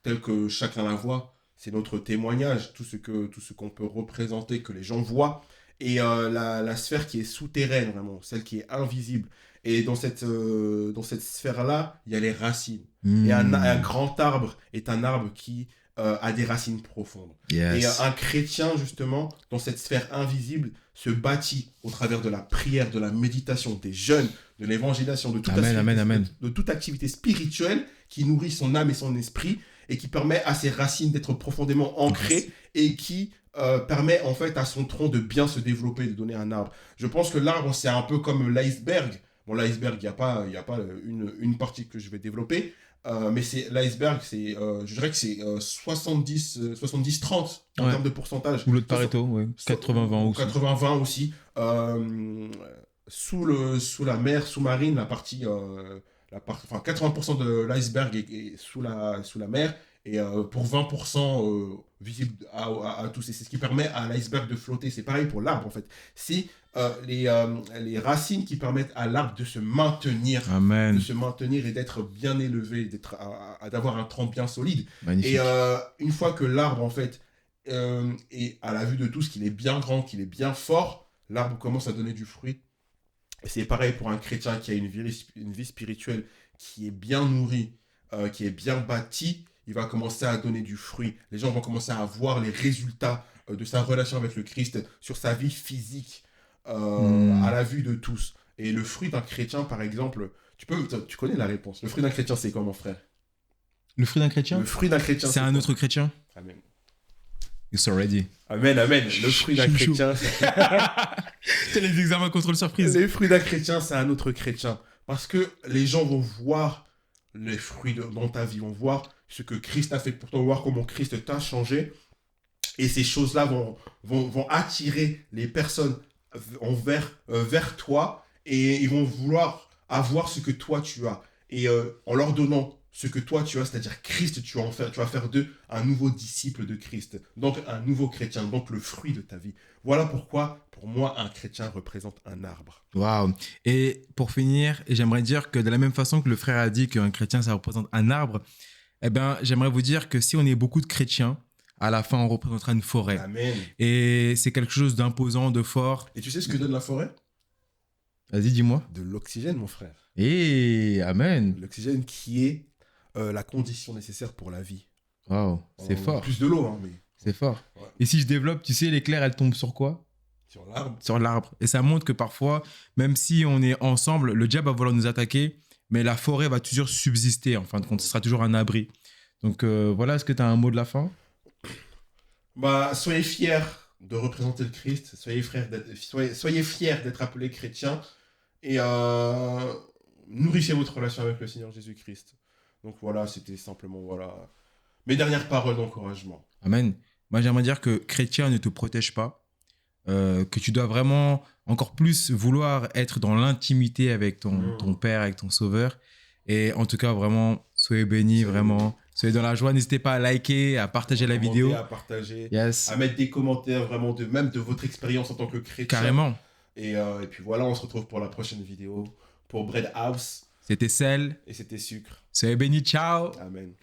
telle que chacun la voit. C'est notre témoignage, tout ce qu'on peut représenter, que les gens voient. Et la sphère qui est souterraine, vraiment, celle qui est invisible. Et dans cette sphère-là, il y a les racines. Et un grand arbre est un arbre qui a des racines profondes. Yes. Et un chrétien, justement, dans cette sphère invisible, se bâtit au travers de la prière, de la méditation, des jeûnes, de l'évangélisation, de toute activité spirituelle qui nourrit son âme et son esprit et qui permet à ses racines d'être profondément ancrées et qui permet en fait à son tronc de bien se développer, de donner un arbre. Je pense que l'arbre, c'est un peu comme l'iceberg. Bon, l'iceberg, il n'y a pas une partie que je vais développer, mais l'iceberg, je dirais que c'est 70-30 en termes de pourcentage. Ou l'autre Pareto, ouais. 80-20 aussi. 80-20 aussi. Sous la mer sous-marine, enfin 80% de l'iceberg est sous la mer, et pour 20% visible à tous. Et c'est ce qui permet à l'iceberg de flotter. C'est pareil pour l'arbre, en fait. C'est les racines qui permettent à l'arbre de se maintenir. Amen. De se maintenir et d'être bien élevé, d'avoir un tronc bien solide. Magnifique. Et une fois que l'arbre, en fait, est à la vue de tous, qu'il est bien grand, qu'il est bien fort, l'arbre commence à donner du fruit. Et c'est pareil pour un chrétien qui a une vie spirituelle qui est bien nourrie, qui est bien bâtie. Il va commencer à donner du fruit. Les gens vont commencer à voir les résultats de sa relation avec le Christ sur sa vie physique, à la vue de tous. Et le fruit d'un chrétien, par exemple, tu connais la réponse. Le fruit d'un chrétien, c'est quoi, mon frère? Le fruit d'un chrétien? Le fruit d'un chrétien, c'est un autre chrétien? Amen. You're so ready. Amen, amen. Le fruit d'un chrétien, C'est les examens contrôle surprise. les fruits d'un chrétien, c'est un autre chrétien. Parce que les gens vont voir les fruits dans ta vie, vont voir ce que Christ a fait pour toi, vont voir comment Christ t'a changé. Et ces choses-là vont attirer les personnes vers toi, et ils vont vouloir avoir ce que toi tu as. Et en leur donnant ce que toi tu as, c'est-à-dire Christ, tu vas faire d'eux un nouveau disciple de Christ, donc un nouveau chrétien, donc le fruit de ta vie. Voilà pourquoi, pour moi, un chrétien représente un arbre. Waouh. Et pour finir, j'aimerais dire que de la même façon que le frère a dit qu'un chrétien, ça représente un arbre, eh ben, j'aimerais vous dire que si on est beaucoup de chrétiens, à la fin, on représentera une forêt. Amen. Et c'est quelque chose d'imposant, de fort. Et tu sais ce que donne la forêt? Vas-y, dis-moi. De l'oxygène, mon frère. Et amen. L'oxygène qui est la condition nécessaire pour la vie. Waouh, c'est fort. Plus de l'eau, hein, mais C'est fort. Ouais. Et si je développe, tu sais, l'éclair, elle tombe sur quoi? sur l'arbre. Sur l'arbre. Et ça montre que parfois, même si on est ensemble, le diable va vouloir nous attaquer, mais la forêt va toujours subsister. En fin de compte, ce sera toujours un abri. Donc voilà, est-ce que tu as un mot de la fin? Bah, soyez fiers de représenter le Christ, soyez fiers d'être appelés chrétiens et nourrissez votre relation avec le Seigneur Jésus-Christ. Donc voilà, c'était simplement voilà mes dernières paroles d'encouragement. Amen. Moi, j'aimerais dire que chrétien ne te protège pas, que tu dois vraiment encore plus vouloir être dans l'intimité avec ton Père, avec ton Sauveur. Et en tout cas, vraiment, soyez bénis, vraiment. Soyez dans la joie. N'hésitez pas à liker, à partager la vidéo. À partager, Yes. à mettre des commentaires vraiment même de votre expérience en tant que chrétien. Carrément. Et puis voilà, on se retrouve pour la prochaine vidéo pour Bread House. C'était sel. Et c'était sucre. Soyez bénis. Ciao. Amen.